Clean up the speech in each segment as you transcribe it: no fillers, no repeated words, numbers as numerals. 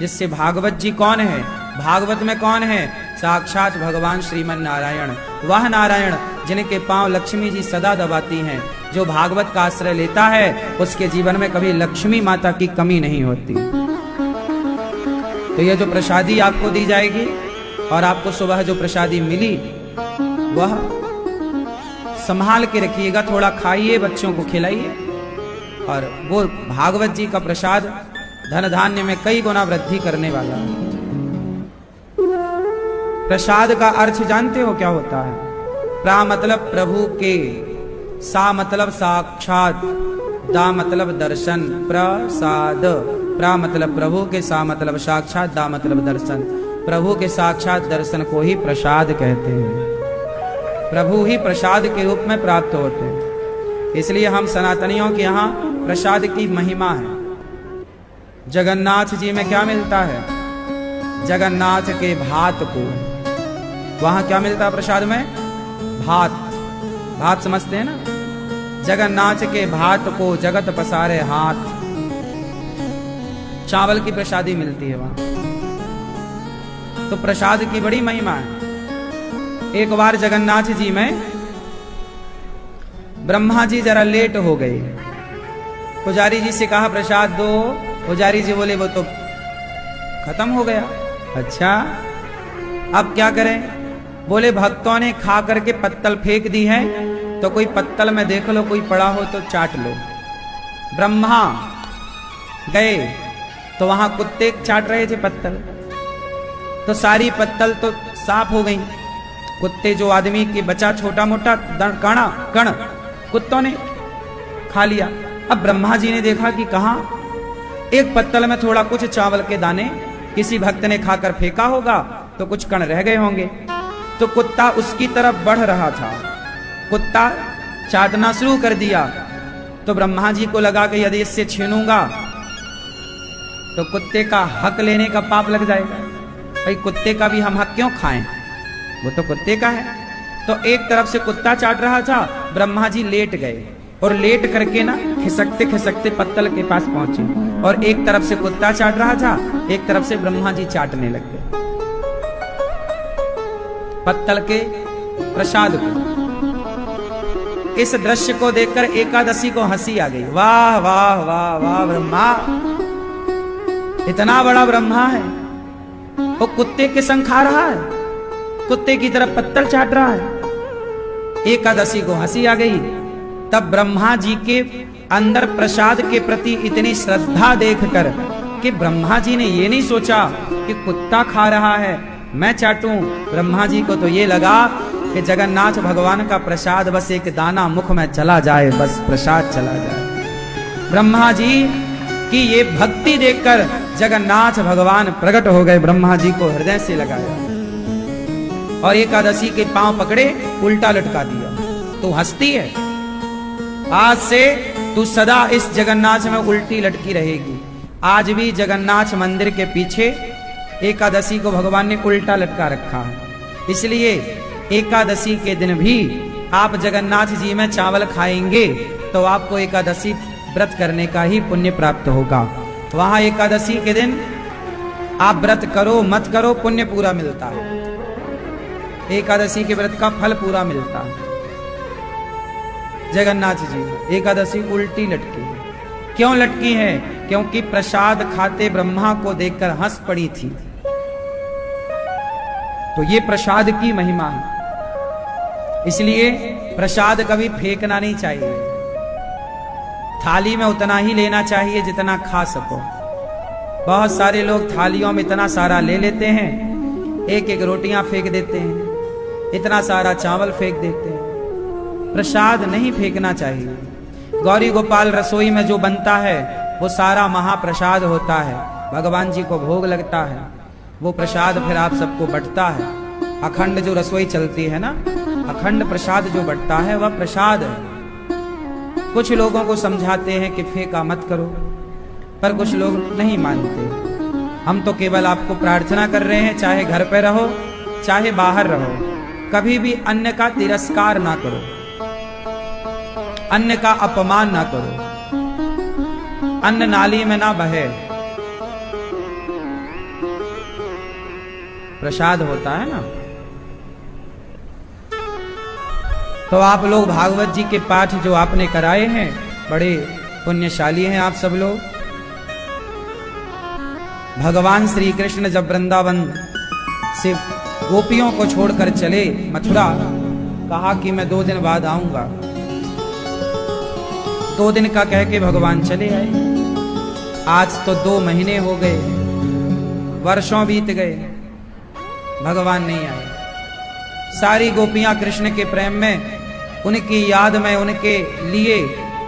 जिससे भागवत जी कौन है? भागवत में कौन है? साक्षात भगवान श्रीमन नारायण, वह नारायण जिनके पांव लक्ष्मी जी सदा दबाती हैं। जो भागवत का आश्रय लेता है उसके जीवन में कभी लक्ष्मी माता की कमी नहीं होती। तो ये जो प्रसादी आपको दी जाएगी और आपको सुबह जो प्रसादी मिली वह संभाल के रखिएगा, थोड़ा खाइए, बच्चों को खिलाइए। और वो भागवत जी का प्रसाद धन धान्य में कई गुना वृद्धि करने वाला है। प्रसाद का अर्थ जानते हो क्या होता है? प्रा मतलब प्रभु के, सा मतलब साक्षात, दा मतलब दर्शन, प्रसाद। प्रा मतलब प्रभु के, सा मतलब साक्षात, दा मतलब दर्शन। प्रभु के साक्षात दर्शन को ही प्रसाद कहते हैं। प्रभु ही प्रसाद के रूप में प्राप्त होते हैं। इसलिए हम सनातनियों के यहाँ प्रसाद की महिमा है। जगन्नाथ जी में क्या मिलता है? जगन्नाथ के भात को, वहां क्या मिलता है प्रसाद में? भात। भात समझते हैं ना? जगन्नाथ के भात को जगत पसारे हाथ, चावल की प्रसादी मिलती है वहां। तो प्रसाद की बड़ी महिमा है। एक बार जगन्नाथ जी में ब्रह्मा जी जरा लेट हो गए। पुजारी जी से कहा प्रसाद दो। पुजारी जी बोले वो तो खत्म हो गया। अच्छा अब क्या करें? बोले भक्तों ने खा करके पत्तल फेंक दी है, तो कोई पत्तल में देख लो, कोई पड़ा हो तो चाट लो। ब्रह्मा गए तो वहां कुत्ते चाट रहे थे पत्तल, तो सारी पत्तल तो साफ हो गई। कुत्ते जो आदमी के बचा छोटा मोटा कण कुत्तों ने खा लिया। अब ब्रह्मा जी ने देखा कि कहां एक पत्तल में थोड़ा कुछ चावल के दाने किसी भक्त ने खाकर फेंका होगा, तो कुछ कण रह गए होंगे। तो कुत्ता उसकी तरफ बढ़ रहा था, कुत्ता चाटना शुरू कर दिया। तो ब्रह्मा जी को लगा कि यदि इससे छीनूंगा तो कुत्ते का हक लेने का पाप लग जाएगा। भाई कुत्ते का भी हम हक क्यों खाएं, वो तो कुत्ते का है। तो एक तरफ से कुत्ता चाट रहा था, ब्रह्मा जी लेट गए और लेट करके ना खिसकते खिसकते पत्तल के पास पहुंचे। और एक तरफ से कुत्ता चाट रहा था, एक तरफ से ब्रह्मा जी चाटने लग गए पत्तल के प्रसाद को। इस दृश्य को देखकर एकादशी को हंसी आ गई। वाह वाह वाह वाह, ब्रह्मा इतना बड़ा ब्रह्मा है, वो कुत्ते के संग खा रहा है, कुत्ते की तरफ पत्तल चाट रहा है। एकादशी को हंसी आ गई। तब ब्रह्मा जी के अंदर प्रसाद के प्रति इतनी श्रद्धा देखकर कि ब्रह्मा जी ने ये नहीं सोचा कि कुत्ता खा रहा है मैं चाटूं। ब्रह्मा जी को तो ये लगा कि जगन्नाथ भगवान का प्रसाद बस एक दाना मुख में चला जाए, बस प्रसाद चला जाए। ब्रह्मा जी की ये भक्ति देखकर जगन्नाथ भगवान प्रकट हो गए, ब्रह्मा जी को हृदय से लगाया और एकादशी के पांव पकड़े, उल्टा लटका दिया। तू हंसती है, आज से तू सदा इस जगन्नाथ में उल्टी लटकी रहेगी। आज भी जगन्नाथ मंदिर के पीछे एकादशी को भगवान ने उल्टा लटका रखा है। इसलिए एकादशी के दिन भी आप जगन्नाथ जी में चावल खाएंगे तो आपको एकादशी व्रत करने का ही पुण्य प्राप्त होगा। वहां एकादशी के दिन आप व्रत करो मत करो, पुण्य पूरा मिलता है। एकादशी के व्रत का फल पूरा मिलता है। जगन्नाथ जी एकादशी उल्टी लटकी है। क्यों लटकी है? क्योंकि प्रसाद खाते ब्रह्मा को देखकर हंस पड़ी थी। तो ये प्रसाद की महिमा है। इसलिए प्रसाद कभी फेंकना नहीं चाहिए, थाली में उतना ही लेना चाहिए जितना खा सको। बहुत सारे लोग थालियों में इतना सारा ले लेते हैं, एक एक रोटियां फेंक देते हैं, इतना सारा चावल फेंक देते हैं। प्रसाद नहीं फेंकना चाहिए। गौरी गोपाल रसोई में जो बनता है वो सारा महाप्रसाद होता है, भगवान जी को भोग लगता है। वो प्रसाद फिर आप सबको बंटता है। अखंड जो रसोई चलती है ना, अखंड प्रसाद जो बंटता है वह प्रसाद है। कुछ लोगों को समझाते हैं कि फेंका मत करो, पर कुछ लोग नहीं मानते। हम तो केवल आपको प्रार्थना कर रहे हैं, चाहे घर पे रहो चाहे बाहर रहो, कभी भी अन्न का तिरस्कार ना करो, अन्न का अपमान ना करो, अन्न नाली में ना बहे। प्रसाद होता है ना। तो आप लोग भागवत जी के पाठ जो आपने कराए हैं, बड़े पुण्यशाली हैं आप सब लोग। भगवान श्री कृष्ण जब वृंदावन से गोपियों को छोड़कर चले मथुरा, कहा कि मैं 2 दिन बाद आऊंगा। 2 दिन का कह के भगवान चले आए। आज तो 2 महीने हो गए, वर्षों बीत गए, भगवान नहीं आए। सारी गोपियां कृष्ण के प्रेम में, उनकी याद में, उनके लिए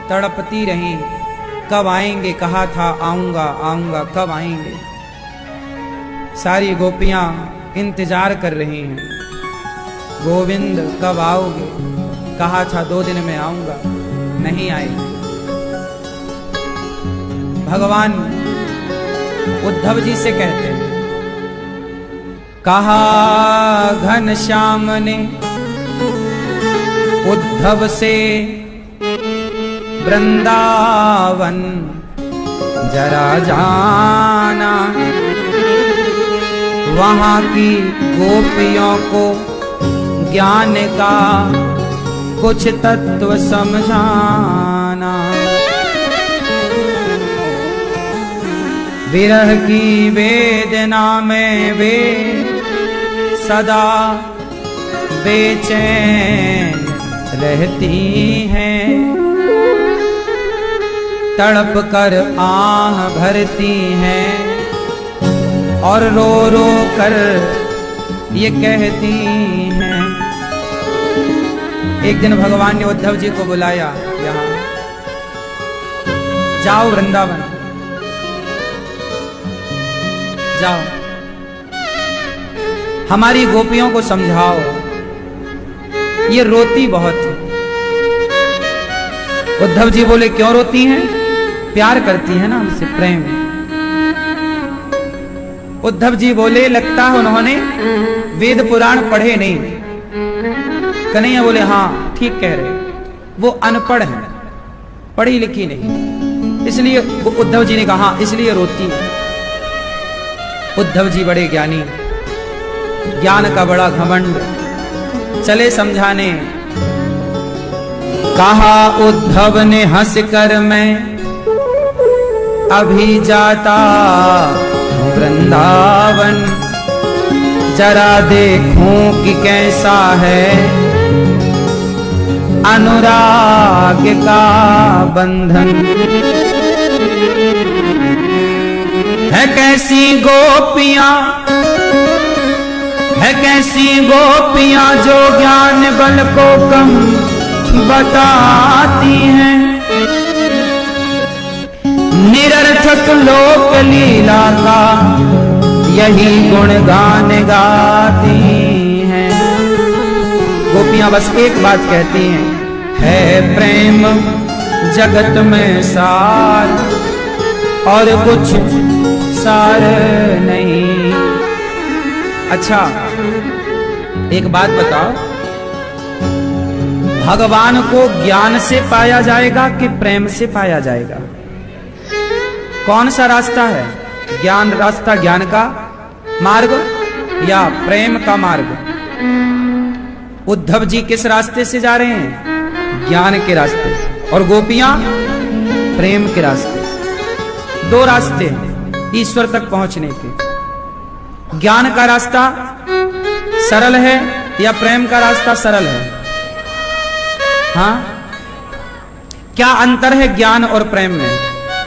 तड़पती रही। कब आएंगे, कहा था आऊंगा आऊंगा, कब आएंगे। सारी गोपियां इंतजार कर रही हैं, गोविंद कब आओगे, कहा था 2 दिन में आऊंगा, नहीं आए। भगवान उद्धव जी से कहते हैं, कहा घनश्याम ने उद्धव से, वृंदावन जरा जाना, वहां की गोपियों को ज्ञान का कुछ तत्व समझाना। विरह की वेदना में वे सदा बेचैन रहती हैं, तड़प कर आह भरती हैं और रो रो कर ये कहती हैं। एक दिन भगवान ने उद्धव जी को बुलाया, यहाँ जाओ वृंदावन जाओ, हमारी गोपियों को समझाओ, ये रोती बहुत है। उद्धव जी बोले क्यों रोती हैं? प्यार करती है ना हमसे, प्रेम। उद्धव जी बोले लगता है उन्होंने वेद पुराण पढ़े नहीं। कन्हैया बोले हाँ ठीक कह रहे, वो अनपढ़ है, पढ़ी लिखी नहीं, इसलिए उद्धव जी ने कहा इसलिए रोती है। उद्धव जी बड़े ज्ञानी, ज्ञान का बड़ा घमंड, चले समझाने। कहा उद्धव ने हंस कर मैं अभी जाता हूँ वृंदावन, जरा देखूं कि कैसा है अनुराग का बंधन, है कैसी गोपियां, है कैसी गोपियां जो ज्ञान बल को कम बताती हैं, निरर्थक लोक लीला का यही गुणगान गाती हैं। गोपियां बस एक बात कहती हैं, है प्रेम जगत में सार और कुछ सार नहीं। अच्छा एक बात बताओ, भगवान को ज्ञान से पाया जाएगा कि प्रेम से पाया जाएगा? कौन सा रास्ता है? ज्ञान रास्ता, ज्ञान का मार्ग या प्रेम का मार्ग? उद्धव जी किस रास्ते से जा रहे हैं? ज्ञान के रास्ते से। और गोपियां प्रेम के रास्ते से। 2 रास्ते हैं ईश्वर तक पहुंचने के। ज्ञान का रास्ता सरल है या प्रेम का रास्ता सरल है? हाँ, क्या अंतर है ज्ञान और प्रेम में?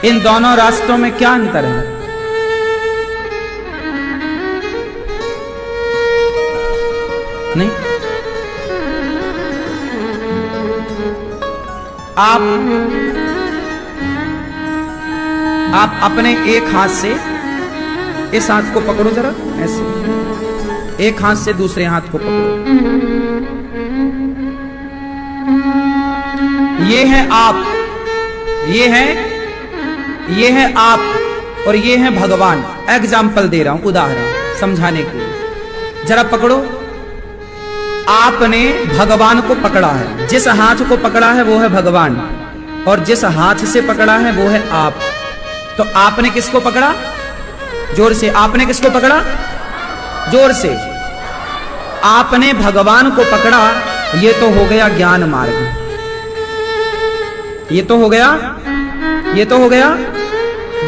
इन दोनों रास्तों में क्या अंतर है? नहीं, आप अपने एक हाथ से इस हाथ को पकड़ो जरा, ऐसे एक हाथ से दूसरे हाथ को पकड़ो। ये है आप, ये है आप और ये है भगवान। एग्जाम्पल दे रहा हूं, उदाहरण समझाने के लिए। जरा पकड़ो। आपने भगवान को पकड़ा है, जिस हाथ को पकड़ा है वो है भगवान और जिस हाथ से पकड़ा है वो है आप। तो आपने किसको पकड़ा? जोर से, आपने किसको पकड़ा? जोर से। आपने भगवान को पकड़ा, ये तो हो गया ज्ञान मार्ग, ये तो हो गया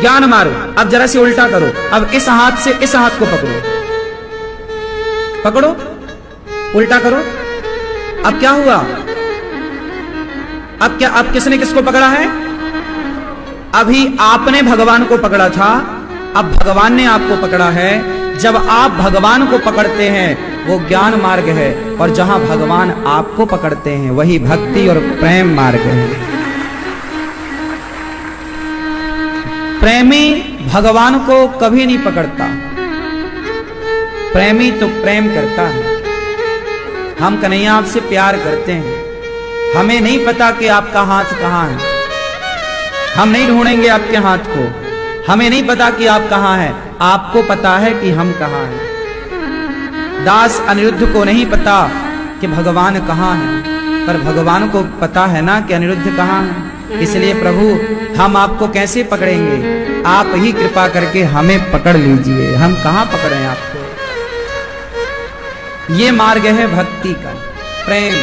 ज्ञान मार्ग। अब जरा से उल्टा करो, अब इस हाथ से इस हाथ को पकड़ो, उल्टा करो। अब क्या हुआ? अब किसने किसको पकड़ा है? अभी आपने भगवान को पकड़ा था, अब भगवान ने आपको पकड़ा है। जब आप भगवान को पकड़ते हैं वो ज्ञान मार्ग है, और जहां भगवान आपको पकड़ते हैं वही भक्ति और प्रेम मार्ग है। प्रेमी भगवान को कभी नहीं पकड़ता, प्रेमी तो प्रेम करता है। हम कन्हैया आपसे प्यार करते हैं, हमें नहीं पता कि आपका हाथ कहां है, हम नहीं ढूंढेंगे आपके हाथ को, हमें नहीं पता कि आप कहां हैं, आपको पता है कि हम कहां हैं। दास अनिरुद्ध को नहीं पता कि भगवान कहां है, पर भगवान को पता है ना कि अनिरुद्ध कहां है। इसलिए प्रभु हम आपको कैसे पकड़ेंगे? आप ही कृपा करके हमें पकड़ लीजिए, हम कहां पकड़ें आपको। ये मार्ग है भक्ति का। प्रेम,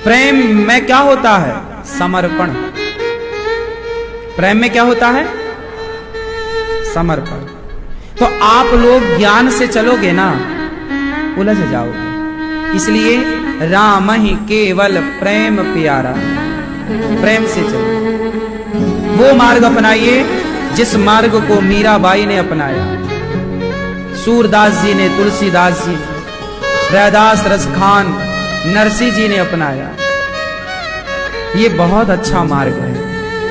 प्रेम में क्या होता है? समर्पण। प्रेम में क्या होता है? समर्पण। तो आप लोग ज्ञान से चलोगे ना, उलझ जाओगे। इसलिए राम ही केवल प्रेम प्यारा, प्रेम से चलो। वो मार्ग अपनाइए जिस मार्ग को मीराबाई ने अपनाया, सूरदास जी ने, तुलसीदास जी, रैदास रसखान, नरसिंह जी ने अपनाया। ये बहुत अच्छा मार्ग है।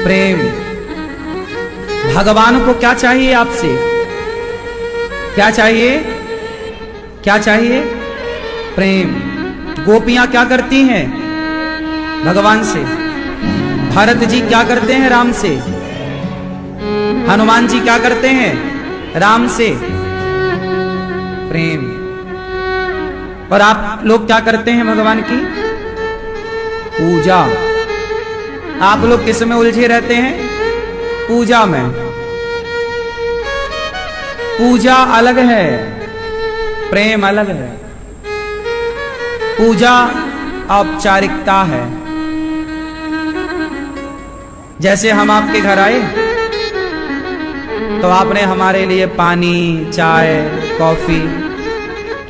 प्रेम। भगवान को क्या चाहिए आपसे? क्या चाहिए? क्या चाहिए? प्रेम। गोपियां क्या करती हैं भगवान से? भरत जी क्या करते हैं राम से? हनुमान जी क्या करते हैं राम से? प्रेम। और आप लोग क्या करते हैं भगवान की? पूजा। आप लोग किस में उलझे रहते हैं? पूजा में। पूजा अलग है, प्रेम अलग है। पूजा औपचारिकता है। जैसे हम आपके घर आए तो आपने हमारे लिए पानी, चाय, कॉफी,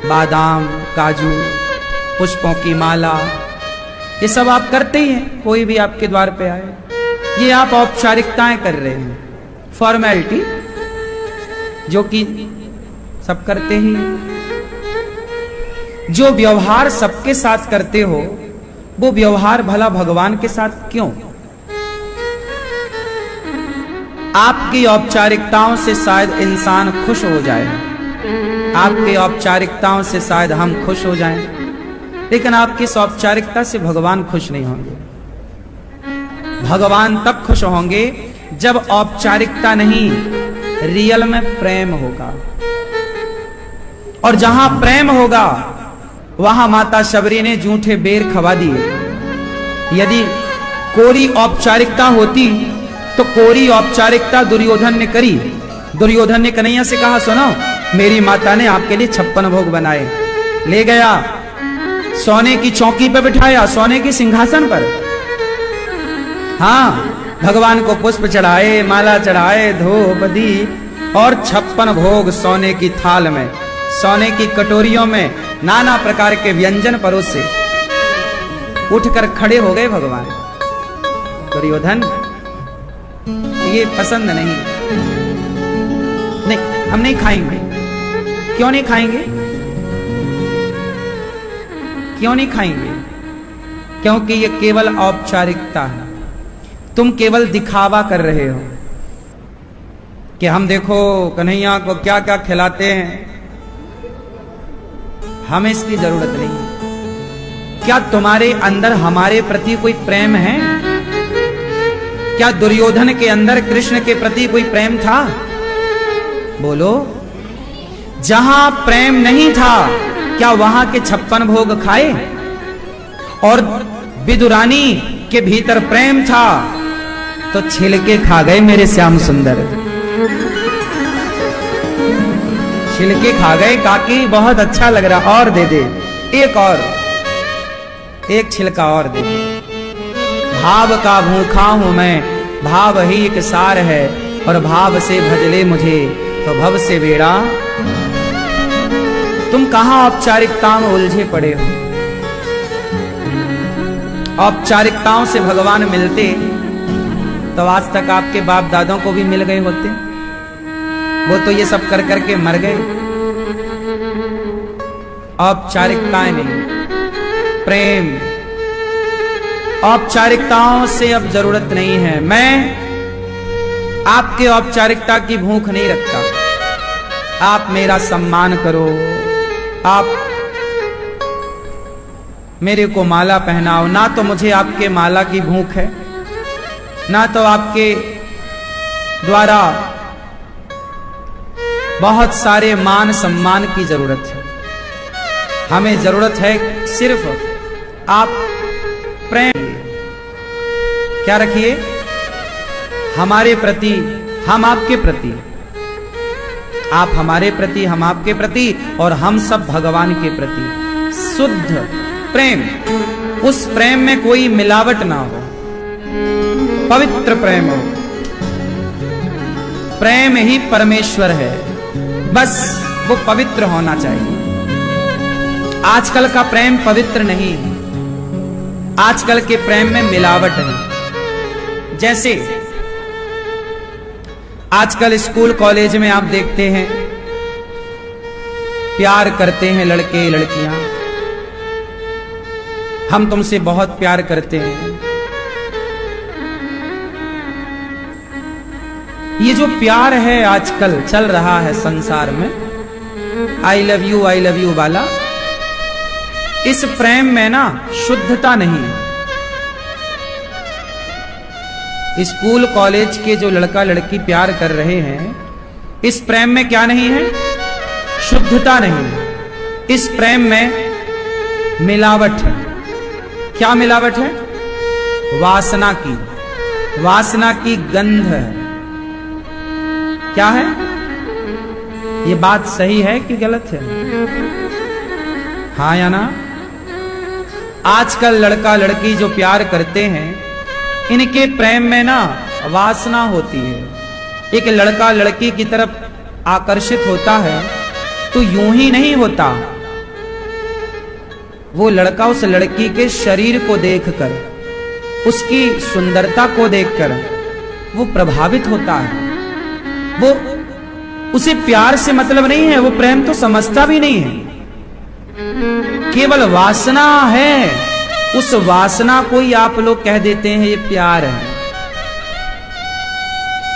बादाम, काजू, पुष्पों की माला, ये सब आप करते ही हैं। कोई भी आपके द्वार पे आए, ये आप औपचारिकताएं कर रहे हैं, फॉर्मेलिटी, जो कि सब करते ही। जो व्यवहार सबके साथ करते हो, वो व्यवहार भला भगवान के साथ क्यों? आपकी औपचारिकताओं से शायद इंसान खुश हो जाए, आपकी औपचारिकताओं से शायद हम खुश हो जाएं, लेकिन आपकी इस औपचारिकता से भगवान खुश नहीं होंगे। भगवान तब खुश होंगे जब औपचारिकता नहीं, रियल में प्रेम होगा। और जहां प्रेम होगा वहां माता शबरी ने जूठे बेर खवा दिए। यदि कोरी औपचारिकता होती तो कोरी औपचारिकता दुर्योधन ने करी। दुर्योधन ने कन्हैया से कहा, सुनो, मेरी माता ने आपके लिए 56 भोग बनाए। ले गया, सोने की चौकी पर बिठाया, सोने की सिंहासन पर। हाँ, भगवान को पुष्प चढ़ाए, माला चढ़ाए, धूप दी, और 56 भोग सोने की थाल में, सोने की कटोरियों में नाना प्रकार के व्यंजन परोसे। उठकर खड़े हो गए भगवान। दुर्योधन, ये पसंद नहीं, हम नहीं खाएंगे। क्यों नहीं खाएंगे? क्यों नहीं खाएंगे? क्योंकि ये केवल औपचारिकता है। तुम केवल दिखावा कर रहे हो कि हम देखो कन्हैया को क्या क्या खिलाते हैं। हमें इसकी जरूरत नहीं। क्या तुम्हारे अंदर हमारे प्रति कोई प्रेम है? क्या दुर्योधन के अंदर कृष्ण के प्रति कोई प्रेम था? बोलो। जहां प्रेम नहीं था, क्या वहां के 56 भोग खाए? और विदुरानी के भीतर प्रेम था तो छिलके खा गए मेरे श्याम सुंदर। छिलके खा गए। काकी बहुत अच्छा लग रहा, और दे दे, एक और, एक छिलका और दे दे। भाव का भूखा हूं मैं, भाव ही एक सार है, और भाव से भजले मुझे तो भव से बेड़ा। तुम कहां औपचारिकताओं में उलझे पड़े हो। औपचारिकताओं से भगवान मिलते तो आज तक आपके बाप दादों को भी मिल गए होते। वो तो ये सब कर करके मर गए। औपचारिकताएं नहीं, प्रेम। औपचारिकताओं से अब जरूरत नहीं है। मैं आपके औपचारिकता की भूख नहीं रखता। आप मेरा सम्मान करो, आप मेरे को माला पहनाओ। ना तो मुझे आपके माला की भूख है, ना तो आपके द्वारा बहुत सारे मान सम्मान की जरूरत है। हमें जरूरत है सिर्फ आप प्रेम क्या रखिए हमारे प्रति, हम आपके प्रति, आप हमारे प्रति, हम आपके प्रति, और हम सब भगवान के प्रति शुद्ध प्रेम। उस प्रेम में कोई मिलावट ना हो, पवित्र प्रेम हो। प्रेम ही परमेश्वर है, बस वो पवित्र होना चाहिए। आजकल का प्रेम पवित्र नहीं है, आजकल के प्रेम में मिलावट है। जैसे आजकल स्कूल कॉलेज में आप देखते हैं प्यार करते हैं लड़के लड़कियां, हम तुमसे बहुत प्यार करते हैं। ये जो प्यार है आजकल चल रहा है संसार में, आई लव यू वाला, इस प्रेम में ना शुद्धता नहीं है। स्कूल कॉलेज के जो लड़का लड़की प्यार कर रहे हैं, इस प्रेम में क्या नहीं है? शुद्धता नहीं है। इस प्रेम में मिलावट है। क्या मिलावट है? वासना की, वासना की गंध है। क्या है? ये बात सही है कि गलत है? हाँ या ना? आजकल लड़का लड़की जो प्यार करते हैं, इनके प्रेम में ना वासना होती है। एक लड़का लड़की की तरफ आकर्षित होता है तो यूं ही नहीं होता, वो लड़का उस लड़की के शरीर को देखकर, उसकी सुंदरता को देखकर वो प्रभावित होता है। वो उसे प्यार से मतलब नहीं है, वो प्रेम तो समझता भी नहीं है, केवल वासना है। उस वासना को ही आप लोग कह देते हैं ये प्यार है।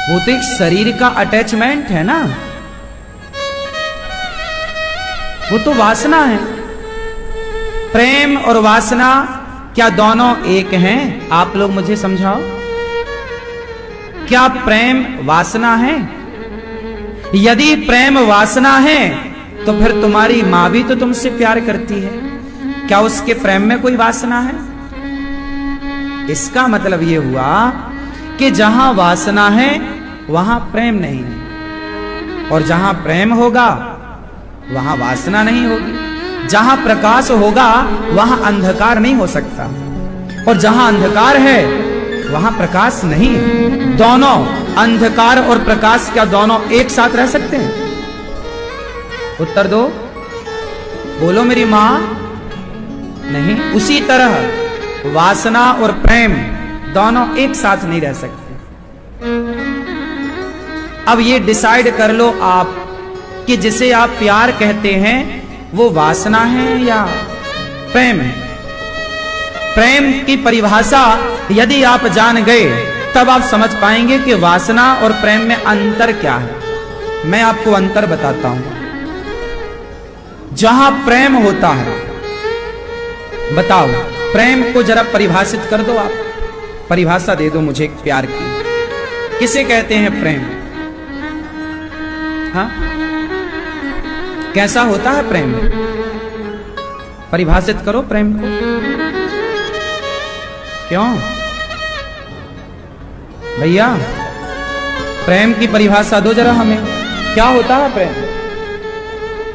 वो तो एक शरीर का अटैचमेंट है ना, वो तो वासना है। प्रेम और वासना क्या दोनों एक हैं? आप लोग मुझे समझाओ, क्या प्रेम वासना है? यदि प्रेम वासना है तो फिर तुम्हारी मां भी तो तुमसे प्यार करती है, क्या उसके प्रेम में कोई वासना है? इसका मतलब यह हुआ कि जहां वासना है वहां प्रेम नहीं है, और जहां प्रेम होगा वहां वासना नहीं होगी। जहां प्रकाश होगा वहां अंधकार नहीं हो सकता, और जहां अंधकार है वहां प्रकाश नहीं है। दोनों, अंधकार और प्रकाश, क्या दोनों एक साथ रह सकते हैं? उत्तर दो, बोलो मेरी मां। नहीं। उसी तरह वासना और प्रेम दोनों एक साथ नहीं रह सकते। अब ये डिसाइड कर लो आप कि जिसे आप प्यार कहते हैं वो वासना है या प्रेम है। प्रेम की परिभाषा यदि आप जान गए तब आप समझ पाएंगे कि वासना और प्रेम में अंतर क्या है। मैं आपको अंतर बताता हूं। जहां प्रेम होता है, बताओ प्रेम को जरा परिभाषित कर दो, आप परिभाषा दे दो मुझे प्यार की। किसे कहते हैं प्रेम? हाँ, कैसा होता है प्रेम? परिभाषित करो प्रेम को। क्यों भैया, प्रेम की परिभाषा दो जरा हमें। क्या होता है प्रेम?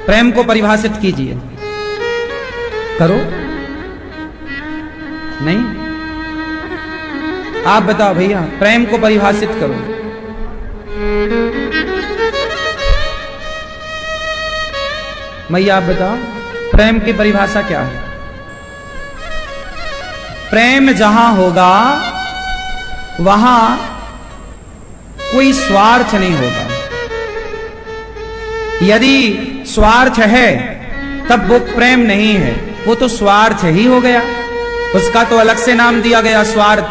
प्रेम को परिभाषित कीजिए। करो, नहीं? आप बताओ भैया, प्रेम को परिभाषित करो। भैया आप बताओ, प्रेम की परिभाषा क्या है? प्रेम जहां होगा वहां कोई स्वार्थ नहीं होगा। यदि स्वार्थ है तब वो प्रेम नहीं है, वो तो स्वार्थ ही हो गया। उसका तो अलग से नाम दिया गया, स्वार्थ।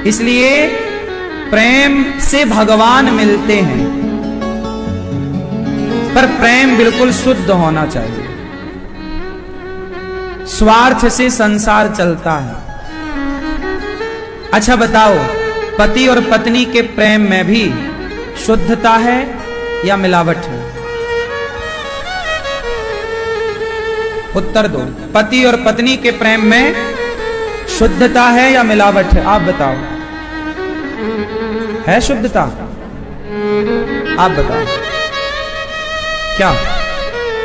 इसलिए प्रेम से भगवान मिलते हैं, पर प्रेम बिल्कुल शुद्ध होना चाहिए। स्वार्थ से संसार चलता है। अच्छा बताओ, पति और पत्नी के प्रेम में भी शुद्धता है या मिलावट है? उत्तर दो। पति और पत्नी के प्रेम में शुद्धता है या मिलावट है? आप बताओ। है शुद्धता? आप बताओ। क्या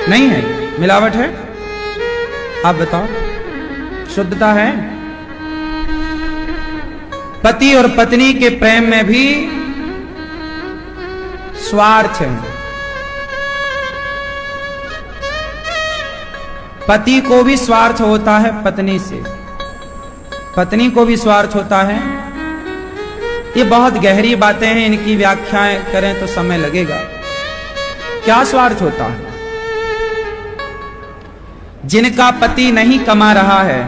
नहीं है? मिलावट है? आप बताओ। शुद्धता है? पति और पत्नी के प्रेम में भी स्वार्थ है। पति को भी स्वार्थ होता है पत्नी से, पत्नी को भी स्वार्थ होता है। ये बहुत गहरी बातें हैं, इनकी व्याख्याएं करें तो समय लगेगा। क्या स्वार्थ होता है? जिनका पति नहीं कमा रहा है,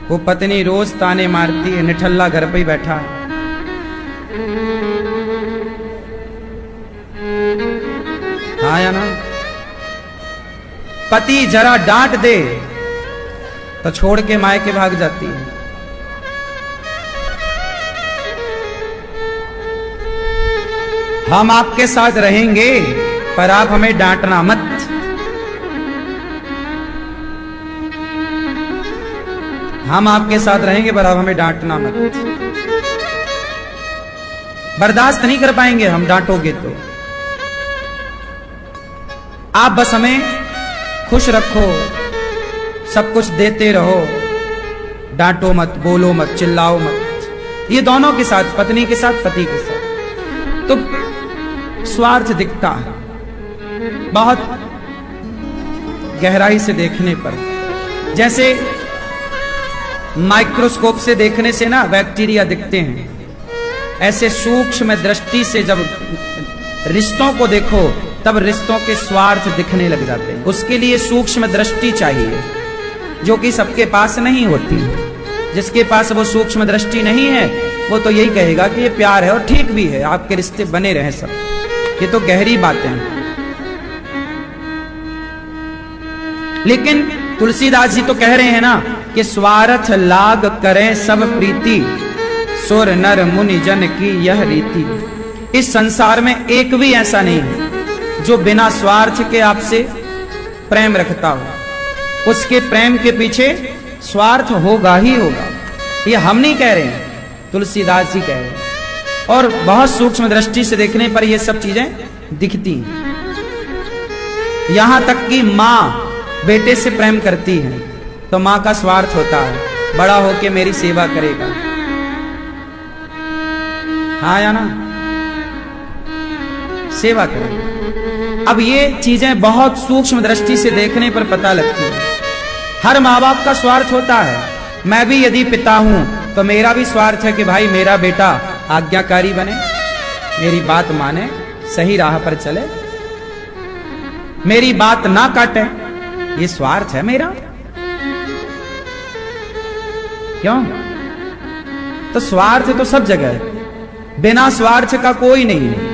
वो पत्नी रोज ताने मारती है, निठल्ला घर पे ही बैठा है। हाँ या ना? पति जरा डांट दे तो छोड़ के मायके भाग जाती है। हम आपके साथ रहेंगे पर आप हमें डांटना मत। हम आपके साथ रहेंगे पर आप हमें डांटना मत। बर्दाश्त नहीं कर पाएंगे हम डांटोगे तो। आप बस हमें खुश रखो, सब कुछ देते रहो, डांटो मत, बोलो मत, चिल्लाओ मत। ये दोनों के साथ, पत्नी के साथ, पति के साथ तो स्वार्थ दिखता है बहुत गहराई से देखने पर। जैसे माइक्रोस्कोप से देखने से ना बैक्टीरिया दिखते हैं, ऐसे सूक्ष्म दृष्टि से जब रिश्तों को देखो तब रिश्तों के स्वार्थ दिखने लग जाते हैं। उसके लिए सूक्ष्म दृष्टि चाहिए, जो कि सबके पास नहीं होती। जिसके पास वो सूक्ष्म दृष्टि नहीं है, वो तो यही कहेगा कि ये प्यार है और ठीक भी है, आपके रिश्ते बने रहे सब। ये तो गहरी बातें हैं। लेकिन तुलसीदास जी तो कह रहे हैं ना कि स्वार्थ लाग करें सब प्रीति, सुर नर मुनि जन की यह रीति। इस संसार में एक भी ऐसा नहीं है जो बिना स्वार्थ के आपसे प्रेम रखता हो। उसके प्रेम के पीछे स्वार्थ होगा ही होगा। ये हम नहीं कह रहे हैं, तुलसीदास जी कह रहे हैं। और बहुत सूक्ष्म दृष्टि से देखने पर ये सब चीजें दिखती हैं। यहां तक कि मां बेटे से प्रेम करती है तो मां का स्वार्थ होता है, बड़ा होके मेरी सेवा करेगा। हाँ या ना? सेवा करेगा। अब ये चीजें बहुत सूक्ष्म दृष्टि से देखने पर पता लगती है। हर माँ बाप का स्वार्थ होता है। मैं भी यदि पिता हूं तो मेरा भी स्वार्थ है कि भाई मेरा बेटा आज्ञाकारी बने, मेरी बात माने, सही राह पर चले, मेरी बात ना काटे। ये स्वार्थ है मेरा। क्यों? तो स्वार्थ तो सब जगह है, बिना स्वार्थ का कोई नहीं है।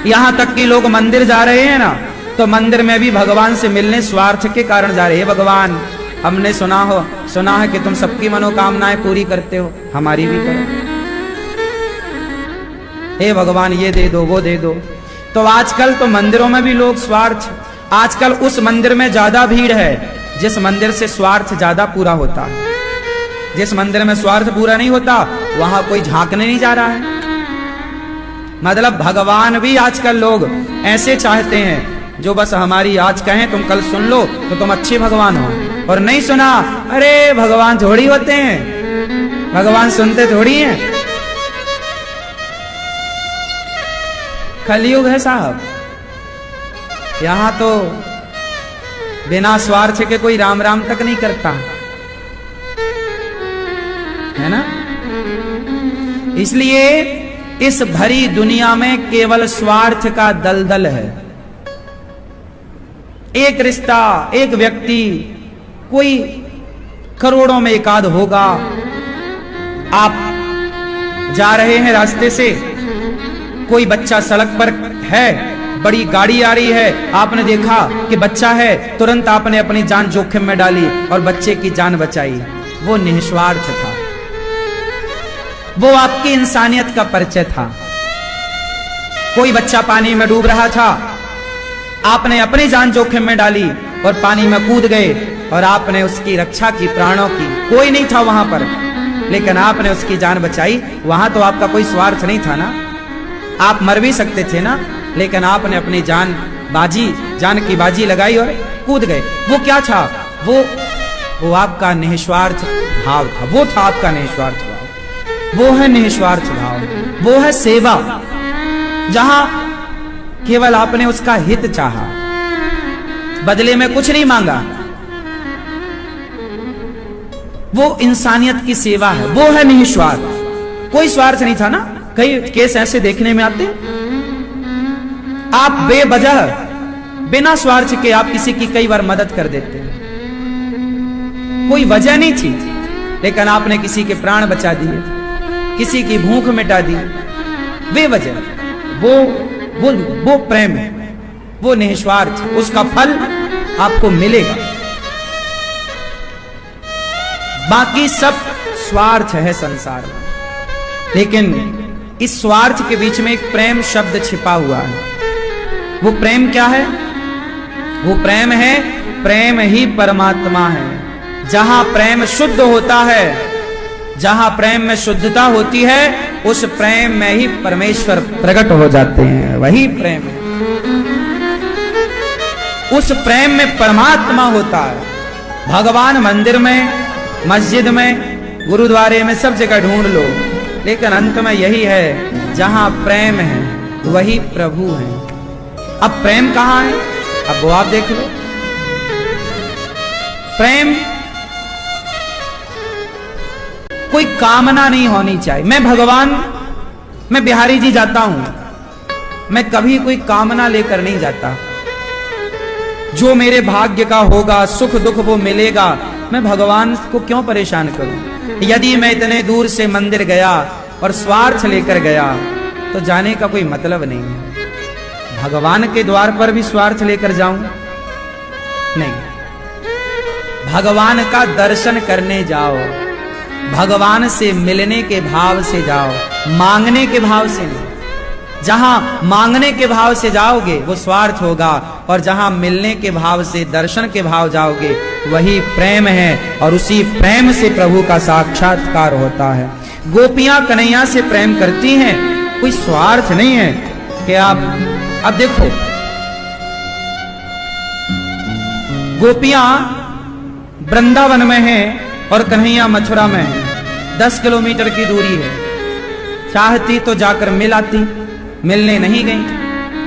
यहां तक कि लोग मंदिर जा रहे हैं ना, तो मंदिर में भी भगवान से मिलने स्वार्थ के कारण जा रहे हैं। भगवान, हमने सुना है कि तुम सबकी मनोकामनाएं पूरी करते हो, हमारी भी करो। हे भगवान, ये दे दो, वो दे दो। तो आजकल तो मंदिरों में भी लोग स्वार्थ, आजकल उस मंदिर में ज्यादा भीड़ है जिस मंदिर से स्वार्थ ज्यादा पूरा होता है। जिस मंदिर में स्वार्थ पूरा नहीं होता वहां कोई झांकने नहीं जा रहा है। मतलब भगवान भी आजकल लोग ऐसे चाहते हैं जो बस हमारी आज कहें तुम कल सुन लो तो तुम अच्छे भगवान हो, और नहीं सुना अरे भगवान थोड़ी होते हैं, भगवान सुनते थोड़ी हैं। कलयुग है साहब, यहां तो बिना स्वार्थ के कोई राम राम तक नहीं करता है ना। इसलिए इस भरी दुनिया में केवल स्वार्थ का दलदल है। एक रिश्ता, एक व्यक्ति, कोई करोड़ों में एक आध होगा। आप जा रहे हैं रास्ते से, कोई बच्चा सड़क पर है, बड़ी गाड़ी आ रही है, आपने देखा कि बच्चा है, तुरंत आपने अपनी जान जोखिम में डाली और बच्चे की जान बचाई। वो निस्वार्थ था, वो आपकी इंसानियत का परिचय था। कोई बच्चा पानी में डूब रहा था, आपने अपनी जान जोखिम में डाली और पानी में कूद गए और आपने उसकी रक्षा की, प्राणों की। कोई नहीं था वहां पर, लेकिन आपने उसकी जान बचाई। वहां तो आपका कोई स्वार्थ नहीं था ना, आप मर भी सकते थे ना, लेकिन आपने अपनी जान की बाजी लगाई और कूद गए। वो क्या था? वो आपका निस्वार्थ भाव था। वो था आपका निस्वार्थ भाव। वो है निस्वार्थ भाव, वो है सेवा, जहां केवल आपने उसका हित चाहा, बदले में कुछ नहीं मांगा। वो इंसानियत की सेवा है, वो है निस्वार्थ। कोई स्वार्थ नहीं था ना। कई केस ऐसे देखने में आते, आप बेवजह बिना स्वार्थ के आप किसी की कई बार मदद कर देते हैं, कोई वजह नहीं थी, लेकिन आपने किसी के प्राण बचा दिए, किसी की भूख मिटा दी बेवजह। वो प्रेम है, वो निस्वार्थ, उसका फल आपको मिलेगा। बाकी सब स्वार्थ है संसार में, लेकिन इस स्वार्थ के बीच में एक प्रेम शब्द छिपा हुआ है। वो प्रेम क्या है? वो प्रेम है, प्रेम ही परमात्मा है। जहां प्रेम शुद्ध होता है, जहां प्रेम में शुद्धता होती है, उस प्रेम में ही परमेश्वर प्रकट हो जाते हैं। वही प्रेम है, उस प्रेम में परमात्मा होता है। भगवान मंदिर में, मस्जिद में, गुरुद्वारे में, सब जगह ढूंढ लो, लेकिन अंत में यही है, जहां प्रेम है वही प्रभु है। अब प्रेम कहां है? अब वो आप देख लो। प्रेम कोई कामना नहीं होनी चाहिए। मैं बिहारी जी जाता हूं, मैं कभी कोई कामना लेकर नहीं जाता। जो मेरे भाग्य का होगा, सुख दुख वो मिलेगा। मैं भगवान को क्यों परेशान करूं? यदि मैं इतने दूर से मंदिर गया और स्वार्थ लेकर गया तो जाने का कोई मतलब नहीं है। भगवान के द्वार पर भी स्वार्थ लेकर जाऊं? नहीं। भगवान का दर्शन करने जाओ, भगवान से मिलने के भाव से जाओ, मांगने के भाव से नहीं। जहां मांगने के भाव से जाओगे वो स्वार्थ होगा, और जहां मिलने के भाव से, दर्शन के भाव जाओगे, वही प्रेम है। और उसी प्रेम से प्रभु का साक्षात्कार होता है। गोपियां कन्हैया से प्रेम करती हैं, कोई स्वार्थ नहीं है कि आप। अब देखो, गोपियां वृंदावन में हैं और कन्हैया मथुरा में है। 10 किलोमीटर की दूरी है। चाहती तो जाकर मिल आती, मिलने नहीं गई,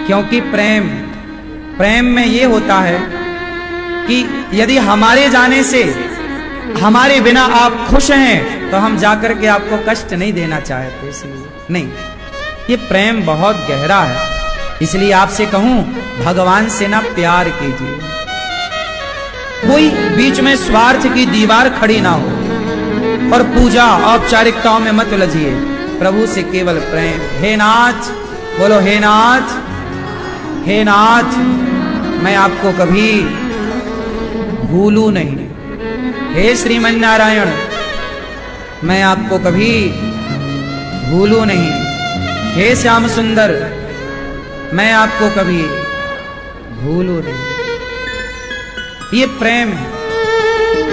क्योंकि प्रेम में ये होता है कि यदि हमारे जाने से, हमारे बिना आप खुश हैं, तो हम जाकर के आपको कष्ट नहीं देना चाहते। इसलिए नहीं, ये प्रेम बहुत गहरा है। इसलिए आपसे कहूं, भगवान से ना प्यार कीजिए, कोई बीच में स्वार्थ की दीवार खड़ी ना हो, और पूजा औपचारिकताओं में मत उलझिए। प्रभु से केवल प्रेम। हे नाथ, बोलो हे नाथ, हे नाथ, मैं आपको कभी भूलूं नहीं। हे श्रीमन नारायण, मैं आपको कभी भूलूं नहीं। हे श्याम सुंदर, मैं आपको कभी भूलूं नहीं। ये प्रेम है।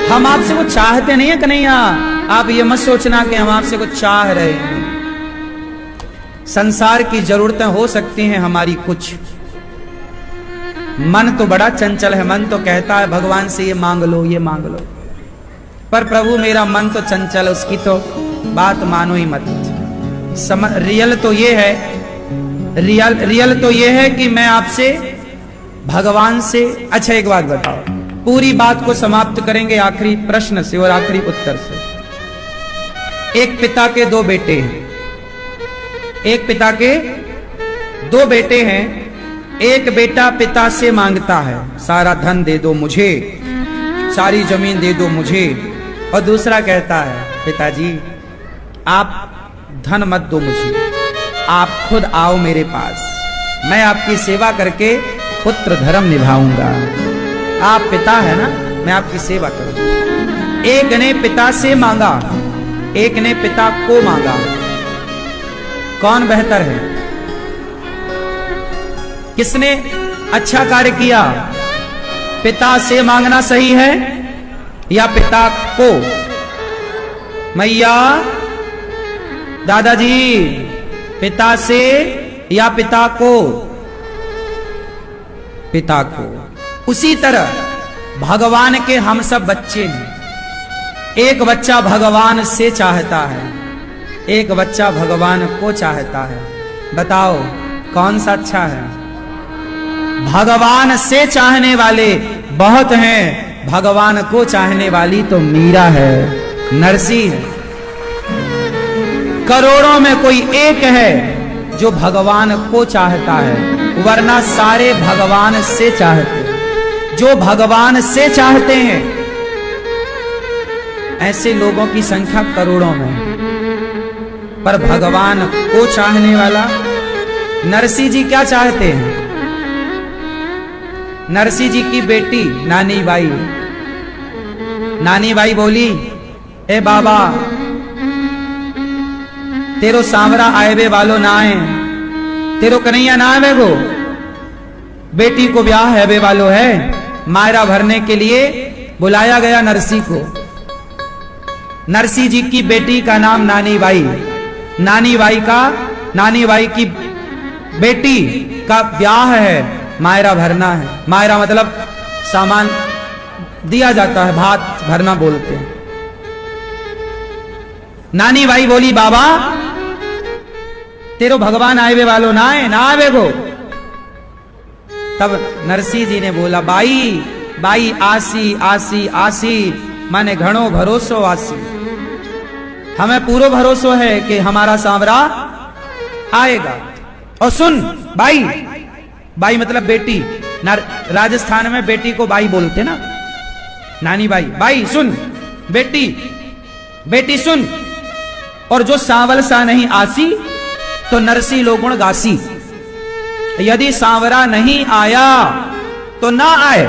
हम आपसे कुछ चाहते नहीं है कन्हैया, आप ये मत सोचना कि हम आपसे कुछ चाह रहे हैं। संसार की जरूरतें हो सकती हैं हमारी कुछ, मन तो बड़ा चंचल है, मन तो कहता है भगवान से ये मांग लो ये मांग लो, पर प्रभु मेरा मन तो चंचल, उसकी तो बात मानो ही मत। रियल तो ये है, रियल तो ये है कि मैं आपसे भगवान से, अच्छा एक बात बताओ, पूरी बात को समाप्त करेंगे आखिरी प्रश्न से और आखिरी उत्तर से। एक पिता के दो बेटे हैं, एक पिता के दो बेटे हैं, एक बेटा पिता से मांगता है सारा धन दे दो मुझे, सारी जमीन दे दो मुझे, और दूसरा कहता है पिताजी आप धन मत दो मुझे, आप खुद आओ मेरे पास, मैं आपकी सेवा करके पुत्र धर्म निभाऊंगा। आप पिता है ना, मैं आपकी सेवा करूंगा। एक ने पिता से मांगा, एक ने पिता को मांगा, कौन बेहतर है? किसने अच्छा कार्य किया? पिता से मांगना सही है या पिता को? मैया दादाजी, पिता से या पिता को? पिता को। उसी तरह भगवान के हम सब बच्चे हैं। एक बच्चा भगवान से चाहता है, एक बच्चा भगवान को चाहता है। बताओ कौन सा अच्छा है? भगवान से चाहने वाले बहुत हैं, भगवान को चाहने वाली तो मीरा है, नरसिंह है। करोड़ों में कोई एक है जो भगवान को चाहता है, वरना सारे भगवान से चाहते हैं। जो भगवान से चाहते हैं ऐसे लोगों की संख्या करोड़ों में, पर भगवान को चाहने वाला। नरसिंह जी क्या चाहते हैं? नरसिंह जी की बेटी नानी बाई, नानी बाई बोली ए बाबा तेरो सांवरा आएवे वालो ना है, तेरो कन्हैया ना आवे गो, बेटी को ब्याह हैवे वालो है। मायरा भरने के लिए बुलाया गया नरसिंह को। नरसिंह जी की बेटी का नाम नानी बाई, नानी बाई की बेटी का ब्याह है, मायरा भरना है। मायरा मतलब सामान दिया जाता है, भात भरना बोलते हैं। नानी बाई बोली बाबा तेरो भगवान आवे वालो ना है, ना आवे गो। तब नरसिंह जी ने बोला बाई बाई आसी आसी आसी, माने घणो भरोसो आसी, हमें पूरो भरोसो है कि हमारा सांवरा आएगा। और सुन बाई, बाई मतलब बेटी, राजस्थान में बेटी को बाई बोलते ना, नानी बाई। बाई सुन, बेटी बेटी सुन, और जो सांवल सा नहीं आसी तो नरसी लोगुण गासी। यदि सांवरा नहीं आया तो ना आए,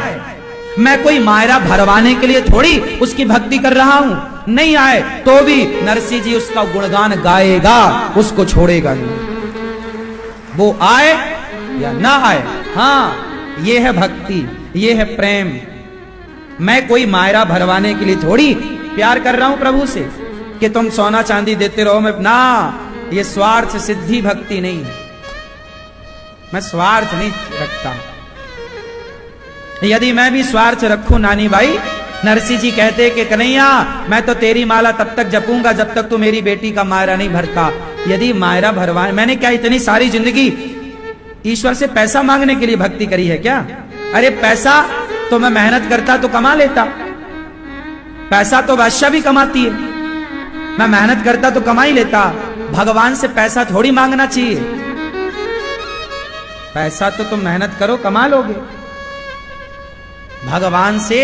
मैं कोई मायरा भरवाने के लिए थोड़ी उसकी भक्ति कर रहा हूं। नहीं आए तो भी नरसिंह जी उसका गुणगान गाएगा, उसको छोड़ेगा नहीं, वो आए या ना आए। हाँ ये है भक्ति, ये है प्रेम। मैं कोई मायरा भरवाने के लिए थोड़ी प्यार कर रहा हूं प्रभु से कि तुम सोना चांदी देते रहो, मैं ना, ये स्वार्थ सिद्धि भक्ति नहीं है, मैं स्वार्थ नहीं रखता। यदि मैं भी स्वार्थ रखूं नानी भाई, नरसिंह जी कहते कि कन्हैया मैं तो तेरी माला तब तक जपूंगा जब तक तू मेरी बेटी का मायरा नहीं भरता। यदि मायरा भरवा, मैंने क्या इतनी सारी जिंदगी ईश्वर से पैसा मांगने के लिए भक्ति करी है क्या? अरे पैसा तो मैं मेहनत करता तो कमा लेता, पैसा तो बादशाह भी कमाती है, मैं मेहनत करता तो कमा ही लेता। भगवान से पैसा थोड़ी मांगना चाहिए, पैसा तो तुम मेहनत करो कमा लोगे। भगवान से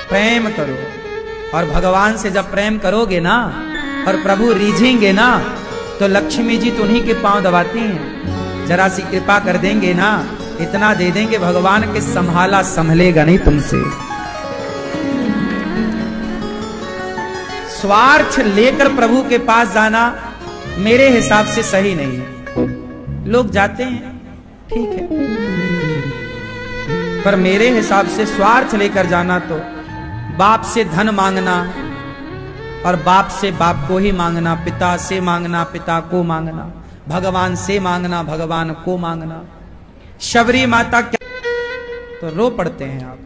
प्रेम करो, और भगवान से जब प्रेम करोगे ना और प्रभु रीझेंगे ना तो लक्ष्मी जी तुम्हीं के पांव दबाती हैं, जरा सी कृपा कर देंगे ना, इतना दे देंगे भगवान के संभाला संभलेगा नहीं तुमसे। स्वार्थ लेकर प्रभु के पास जाना मेरे हिसाब से सही नहीं है। लोग जाते हैं ठीक है, पर मेरे हिसाब से स्वार्थ लेकर जाना तो बाप से धन मांगना और बाप से बाप को ही मांगना, पिता से मांगना पिता को मांगना, भगवान से मांगना, भगवान को मांगना। शबरी माता क्या तो रो पड़ते हैं आप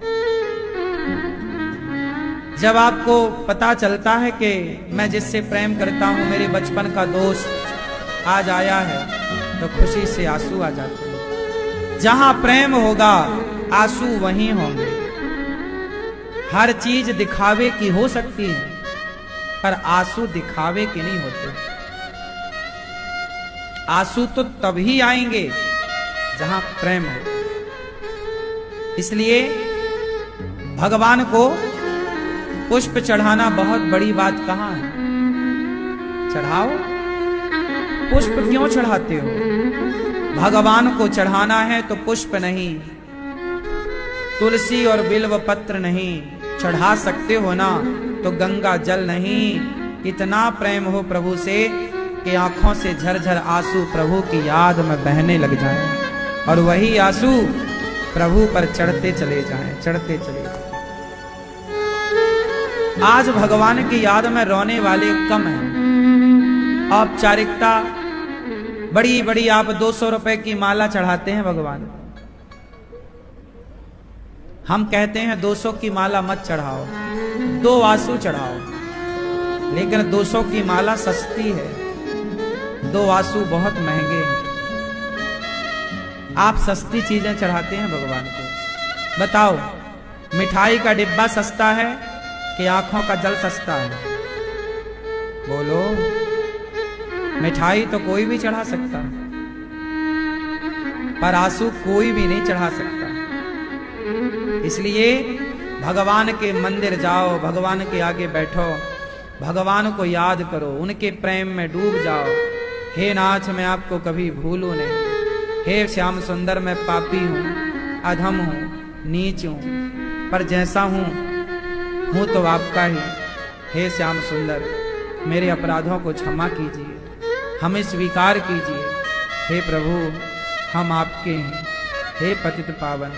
जब आपको पता चलता है कि मैं जिससे प्रेम करता हूं मेरे बचपन का दोस्त आज आया है, तो खुशी से आंसू आ जाते हैं। जहां प्रेम होगा आंसू वहीं होंगे। हर चीज दिखावे की हो सकती है, पर आंसू दिखावे के नहीं होते। आंसू तो तभी आएंगे जहां प्रेम है। इसलिए भगवान को पुष्प चढ़ाना बहुत बड़ी बात कहाँ है? चढ़ाओ। पुष्प क्यों चढ़ाते हो? भगवान को चढ़ाना है तो पुष्प नहीं, तुलसी और बिल्व पत्र नहीं, चढ़ा सकते हो ना तो गंगा जल नहीं। इतना प्रेम हो प्रभु से कि आंखों से झरझर आंसू प्रभु की याद में बहने लग जाएं, और वही आंसू प्रभु पर चढ़ते चले जाएं, चढ़ते चले जाएं। आज भगवान की याद में रोने वाले कम हैं। औपचारिकता बड़ी बड़ी, आप 200 रुपए की माला चढ़ाते हैं भगवान। हम कहते हैं 200 की माला मत चढ़ाओ, 2 आंसू चढ़ाओ। लेकिन 200 की माला सस्ती है, 2 आंसू बहुत महंगे हैं। आप सस्ती चीजें चढ़ाते हैं भगवान को। बताओ, मिठाई का डिब्बा सस्ता है कि आंखों का जल सस्ता है? बोलो। मिठाई तो कोई भी चढ़ा सकता है, पर आंसू कोई भी नहीं चढ़ा सकता। इसलिए भगवान के मंदिर जाओ, भगवान के आगे बैठो, भगवान को याद करो, उनके प्रेम में डूब जाओ। हे नाथ, मैं आपको कभी भूलूं नहीं। हे श्याम सुंदर, मैं पापी हूं, अधम हूं, नीच हूं, पर जैसा हूं तो आपका ही। हे श्याम सुंदर, मेरे अपराधों को क्षमा कीजिए, हमें स्वीकार कीजिए। हे प्रभु, हम आपके हैं। हे पतित पावन,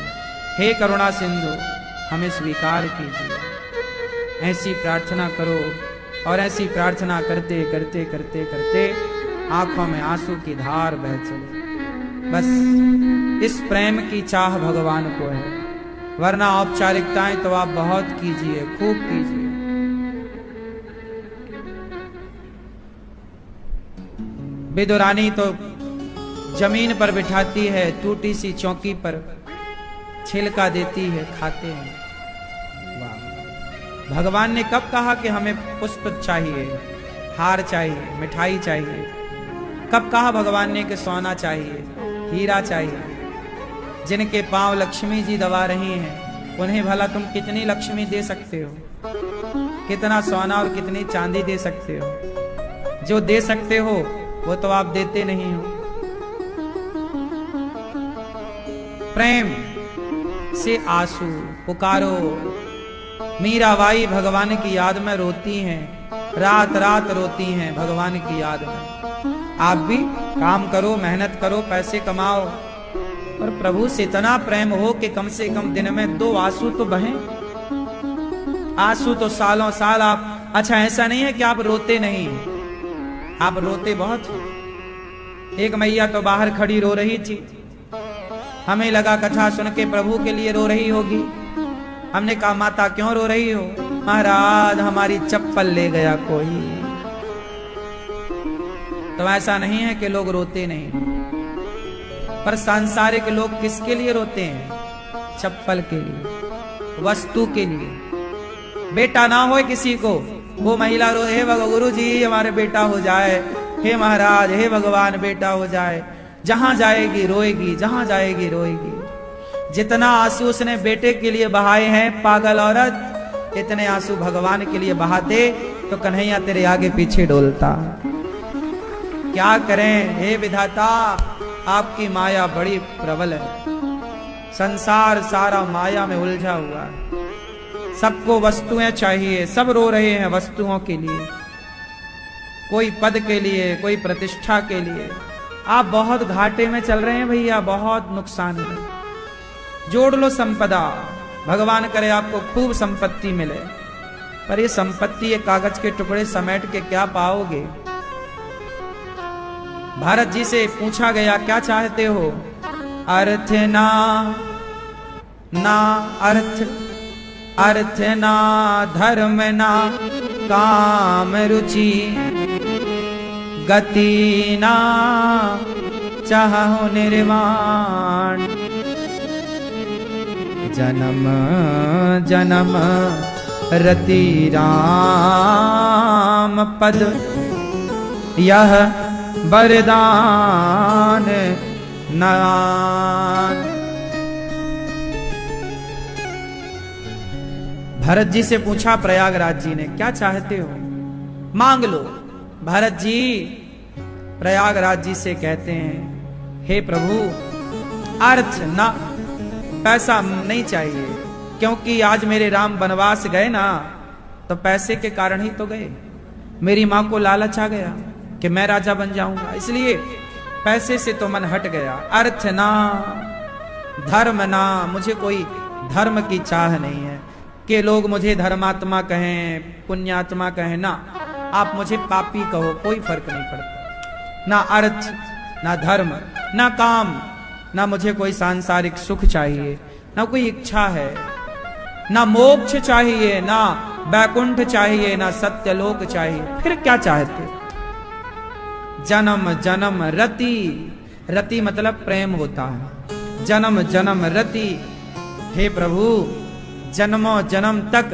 हे करुणा सिंधु, हमें स्वीकार कीजिए। ऐसी प्रार्थना करो, और ऐसी प्रार्थना करते करते करते करते आंखों में आंसू की धार बह चले। बस इस प्रेम की चाह भगवान को है, वरना औपचारिकताएं तो आप बहुत कीजिए, खूब कीजिए। विदुरानी तो जमीन पर बिठाती है, टूटी सी चौकी पर छिलका देती है, खाते हैं। वाह! भगवान ने कब कहा कि हमें पुष्प चाहिए, हार चाहिए, मिठाई चाहिए? कब कहा भगवान ने कि सोना चाहिए, हीरा चाहिए? जिनके पांव लक्ष्मी जी दबा रही हैं, उन्हें भला तुम कितनी लक्ष्मी दे सकते हो? कितना सोना और कितनी चांदी दे सकते हो? जो दे सकते हो वो तो आप देते नहीं हो। प्रेम से आंसू पुकारो। मीराबाई भगवान की याद में रोती हैं, रात रात रोती हैं भगवान की याद में। आप भी काम करो, मेहनत करो, पैसे कमाओ, पर प्रभु से इतना प्रेम हो कि कम से कम दिन में 2 आंसू तो बहें। आंसू तो सालों साल आप, अच्छा ऐसा नहीं है कि आप रोते नहीं, आप रोते बहुत। एक मैया तो बाहर खड़ी रो रही थी, हमें लगा कथा सुन के प्रभु के लिए रो रही होगी। हमने कहा माता क्यों रो रही हो? महाराज हमारी चप्पल ले गया कोई। तो ऐसा नहीं है कि लोग रोते नहीं, पर सांसारिक लोग किसके लिए रोते हैं? चप्पल के लिए, वस्तु के लिए। बेटा ना हो किसी को, वो महिला रो, हे गुरु जी हमारे बेटा हो जाए, हे महाराज, हे भगवान बेटा हो जाए। जहां जाएगी रोएगी, जहां जाएगी रोएगी। जितना आंसू उसने बेटे के लिए बहाए हैं पागल औरत, इतने आंसू भगवान के लिए बहाते तो कन्हैया तेरे आगे पीछे डोलता। क्या करें हे विधाता, आपकी माया बड़ी प्रबल है। संसार सारा माया में उलझा हुआ है। सबको वस्तुएं चाहिए, सब रो रहे हैं वस्तुओं के लिए, कोई पद के लिए, कोई प्रतिष्ठा के लिए। आप बहुत घाटे में चल रहे हैं भैया, बहुत नुकसान है। जोड़ लो संपदा, भगवान करे आपको खूब संपत्ति मिले, पर ये संपत्ति, ये कागज के टुकड़े समेट के क्या पाओगे? भारत जी से पूछा गया क्या चाहते हो? अर्थ ना अर्थ, अर्थ ना धर्म ना काम रुचि, गति ना चाहो निर्वाण, जन्म जन्म रति राम पद, यह वरदान नान। भरत जी से पूछा प्रयागराज जी ने क्या चाहते हो? मांग लो। भरत जी प्रयागराज जी से कहते हैं हे प्रभु, अर्थ ना, पैसा नहीं चाहिए, क्योंकि आज मेरे राम वनवास गए ना तो पैसे के कारण ही तो गए। मेरी मां को लालच आ गया कि मैं राजा बन जाऊंगा, इसलिए पैसे से तो मन हट गया। अर्थ ना धर्म ना, मुझे कोई धर्म की चाह नहीं है कि लोग मुझे धर्मात्मा कहें, पुण्यात्मा कहें, ना आप मुझे पापी कहो, कोई फर्क नहीं पड़ता। ना अर्थ ना धर्म ना काम, ना मुझे कोई सांसारिक सुख चाहिए, ना कोई इच्छा है, ना मोक्ष चाहिए, ना वैकुंठ चाहिए, ना सत्यलोक चाहिए, फिर क्या चाहते? जन्म जन्म रति, रति मतलब प्रेम होता है, जन्म जन्म रति। हे प्रभु, जन्मों जन्म तक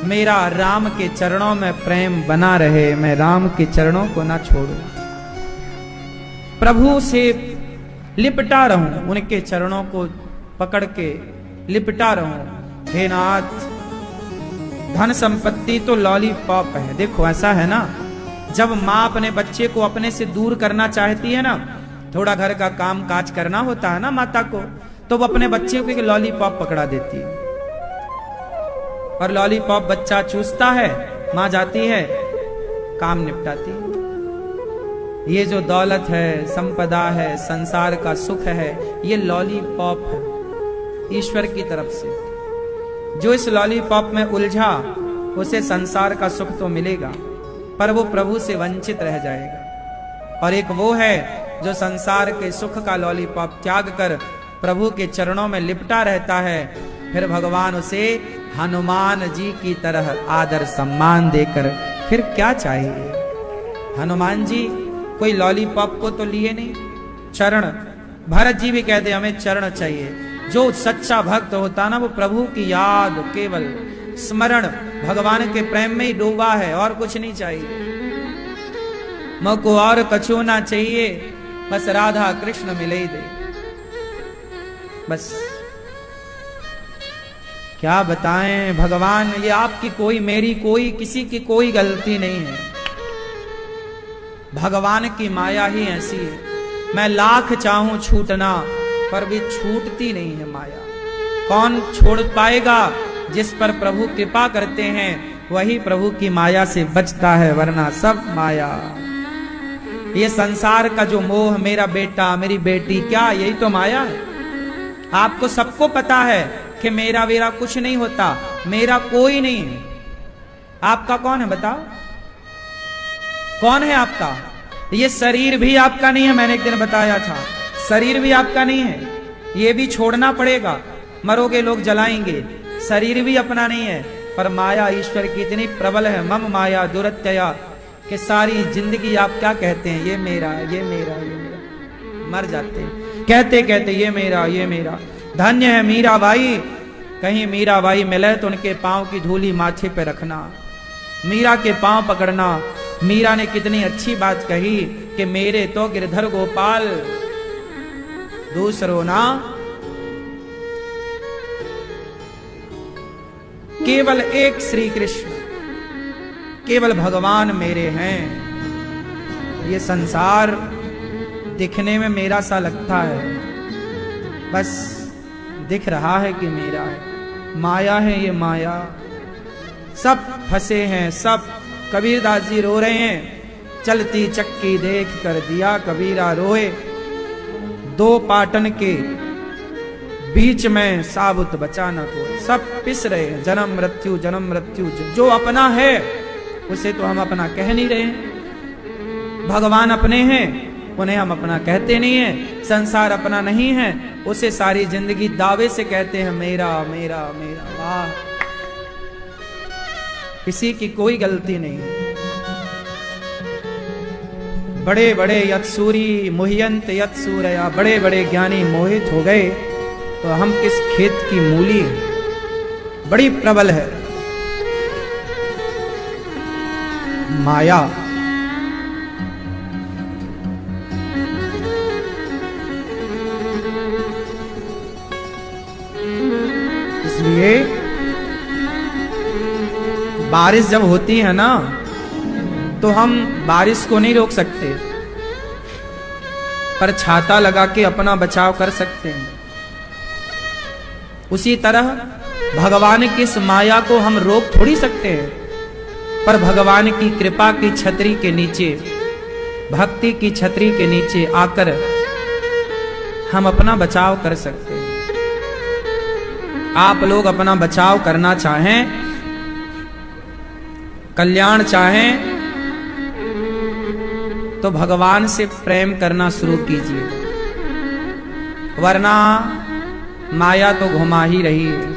मेरा राम के चरणों में प्रेम बना रहे, मैं राम के चरणों को ना छोड़ूं, प्रभु से लिपटा रहूं, उनके चरणों को पकड़ के लिपटा रहूं। हे नाथ, धन संपत्ति तो लॉलीपॉप है। देखो ऐसा है ना, जब माँ अपने बच्चे को अपने से दूर करना चाहती है ना, थोड़ा घर का काम काज करना होता है ना माता को, तो वो अपने बच्चे को एक लॉलीपॉप पकड़ा देती है और लॉलीपॉप बच्चा चूसता है, माँ जाती है काम निपटाती है। ये जो दौलत है, संपदा है, संसार का सुख है, ये लॉलीपॉप है ईश्वर की तरफ से। जो इस लॉलीपॉप में उलझा उसे संसार का सुख तो मिलेगा, पर वो प्रभु से वंचित रह जाएगा। और एक वो है जो संसार के सुख का लॉलीपॉप त्याग कर प्रभु के चरणों में लिपटा रहता है, फिर भगवान उसे हनुमान जी की तरह आदर सम्मान देकर फिर क्या चाहिए। हनुमान जी कोई लॉलीपॉप को तो लिए नहीं, चरण। भरत जी भी कहते हमें चरण चाहिए। जो सच्चा भक्त होता ना, वो प्रभु की याद, केवल स्मरण, भगवान के प्रेम में ही डूबा है, और कुछ नहीं चाहिए। मुझको और कछु ना चाहिए, बस राधा कृष्ण मिले ही दे। बस क्या बताएं भगवान, ये आपकी कोई, मेरी कोई, किसी की कोई गलती नहीं है। भगवान की माया ही ऐसी है। मैं लाख चाहूं छूटना, पर भी छूटती नहीं है माया। कौन छोड़ पाएगा? जिस पर प्रभु कृपा करते हैं वही प्रभु की माया से बचता है, वरना सब माया। ये संसार का जो मोह, मेरा बेटा मेरी बेटी, क्या यही तो माया है? आपको सबको पता है कि मेरा वेरा कुछ नहीं होता, मेरा कोई नहीं है। आपका कौन है बताओ? कौन है आपका? ये शरीर भी आपका नहीं है, मैंने एक दिन बताया था, शरीर भी आपका नहीं है, ये भी छोड़ना पड़ेगा, मरोगे लोग जलाएंगे, शरीर भी अपना नहीं है। पर माया ईश्वर की इतनी प्रबल है, मम माया दुरत्यया, कि सारी जिंदगी आप क्या कहते हैं? ये मेरा, ये मेरा, ये मेरा, मर जाते हैं कहते कहते ये मेरा, ये मेरा। धन्य है मीराबाई, कहीं मीराबाई मिले तो उनके पांव की धूली माथे पे रखना, मीरा के पांव पकड़ना। मीरा ने कितनी अच्छी बात कही कि मेरे तो गिरधर गोपाल, दूसरो ना, केवल एक श्री कृष्ण, केवल भगवान मेरे हैं। ये संसार दिखने में मेरा सा लगता है, बस दिख रहा है कि मेरा है। माया है ये माया, सब फंसे हैं सब। कबीरदास जी रो रहे हैं, चलती चक्की देख कर दिया कबीरा रोए, दो पाटन के बीच में साबुत बचा न कोई। सब पिस रहे हैं, जन्म मृत्यु जन्म मृत्यु। जो अपना है उसे तो हम अपना कह नहीं रहे हैं। भगवान अपने हैं उन्हें हम अपना कहते नहीं है, संसार अपना नहीं है, उसे सारी जिंदगी दावे से कहते हैं मेरा मेरा मेरा। वाह, किसी की कोई गलती नहीं। बड़े बड़े यत्सूरी मुह्यंत यत्सूरया, बड़े बड़े ज्ञानी मोहित हो गए, तो हम किस खेत की मूली है, बड़ी प्रबल है माया। इसलिए बारिश जब होती है ना, तो हम बारिश को नहीं रोक सकते, पर छाता लगा के अपना बचाव कर सकते हैं। उसी तरह भगवान की इस माया को हम रोक थोड़ी सकते हैं, पर भगवान की कृपा की छतरी के नीचे, भक्ति की छतरी के नीचे आकर हम अपना बचाव कर सकते हैं। आप लोग अपना बचाव करना चाहें, कल्याण चाहें, तो भगवान से प्रेम करना शुरू कीजिए, वरना माया तो घुमा ही रही है।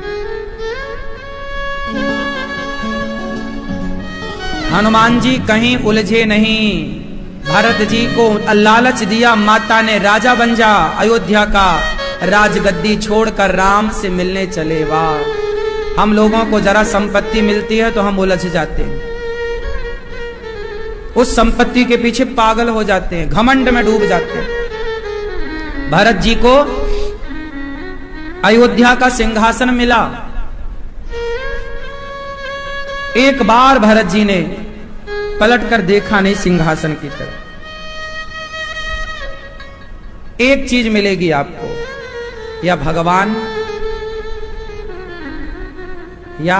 हनुमान जी कहीं उलझे नहीं, भरत जी को लालच दिया माता ने, राजा बन जा, अयोध्या का राजगद्दी छोड़कर राम से मिलने चले। वाह, हम लोगों को जरा संपत्ति मिलती है तो हम उलझ जाते हैं, उस संपत्ति के पीछे पागल हो जाते हैं, घमंड में डूब जाते हैं। भरत जी को अयोध्या का सिंहासन मिला, एक बार भरत जी ने पलटकर देखा नहीं सिंहासन की तरफ। एक चीज मिलेगी आपको, या भगवान या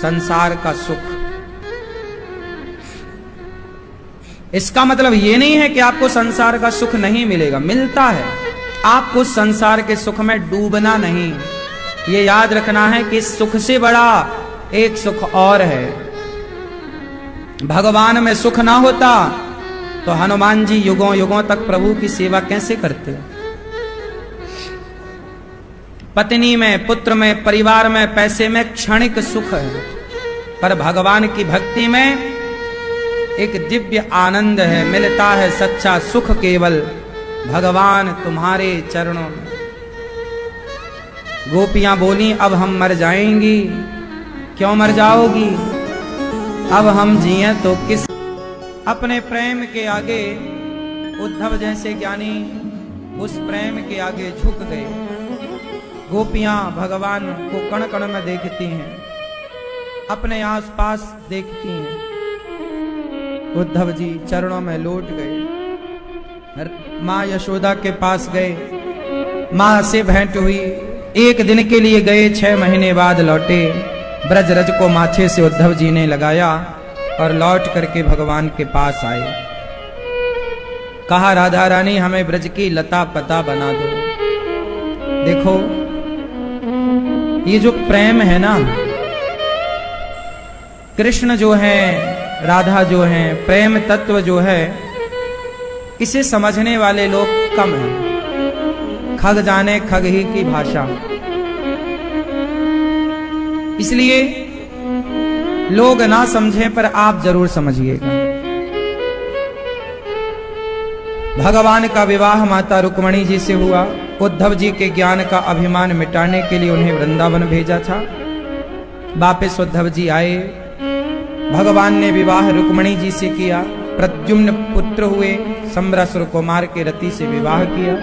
संसार का सुख। इसका मतलब ये नहीं है कि आपको संसार का सुख नहीं मिलेगा, मिलता है। आपको संसार के सुख में डूबना नहीं, ये याद रखना है कि सुख से बड़ा एक सुख और है। भगवान में सुख ना होता तो हनुमान जी युगों युगों तक प्रभु की सेवा कैसे करते। पत्नी में, पुत्र में, परिवार में, पैसे में क्षणिक सुख है, पर भगवान की भक्ति में एक दिव्य आनंद है, मिलता है सच्चा सुख केवल भगवान तुम्हारे चरणों में। गोपियां बोली अब हम मर जाएंगी। क्यों मर जाओगी, अब हम जिए तो किस। अपने प्रेम के आगे उद्धव जैसे ज्ञानी उस प्रेम के आगे झुक गए। गोपियां भगवान को कण कण में देखती हैं, अपने आसपास देखती हैं। उद्धव जी चरणों में लौट गए, माँ यशोदा के पास गए, माँ से भेंट हुई। एक दिन के लिए गए, 6 महीने बाद लौटे। ब्रज रज को माथे से उद्धव जी ने लगाया और लौट करके भगवान के पास आए। कहा राधा रानी हमें ब्रज की लता पता बना दो। देखो ये जो प्रेम है ना, कृष्ण जो है, राधा जो है, प्रेम तत्व जो है, इसे समझने वाले लोग कम हैं। खग जाने खग ही की भाषा। इसलिए लोग ना समझें पर आप जरूर समझिएगा। भगवान का विवाह माता रुक्मणी जी से हुआ। उद्धव जी के ज्ञान का अभिमान मिटाने के लिए उन्हें वृंदावन भेजा था। वापस उद्धव जी आए, भगवान ने विवाह रुक्मणी जी से किया। प्रद्युम्न पुत्र हुए, सम्रासुर कुमार के रति से विवाह किया।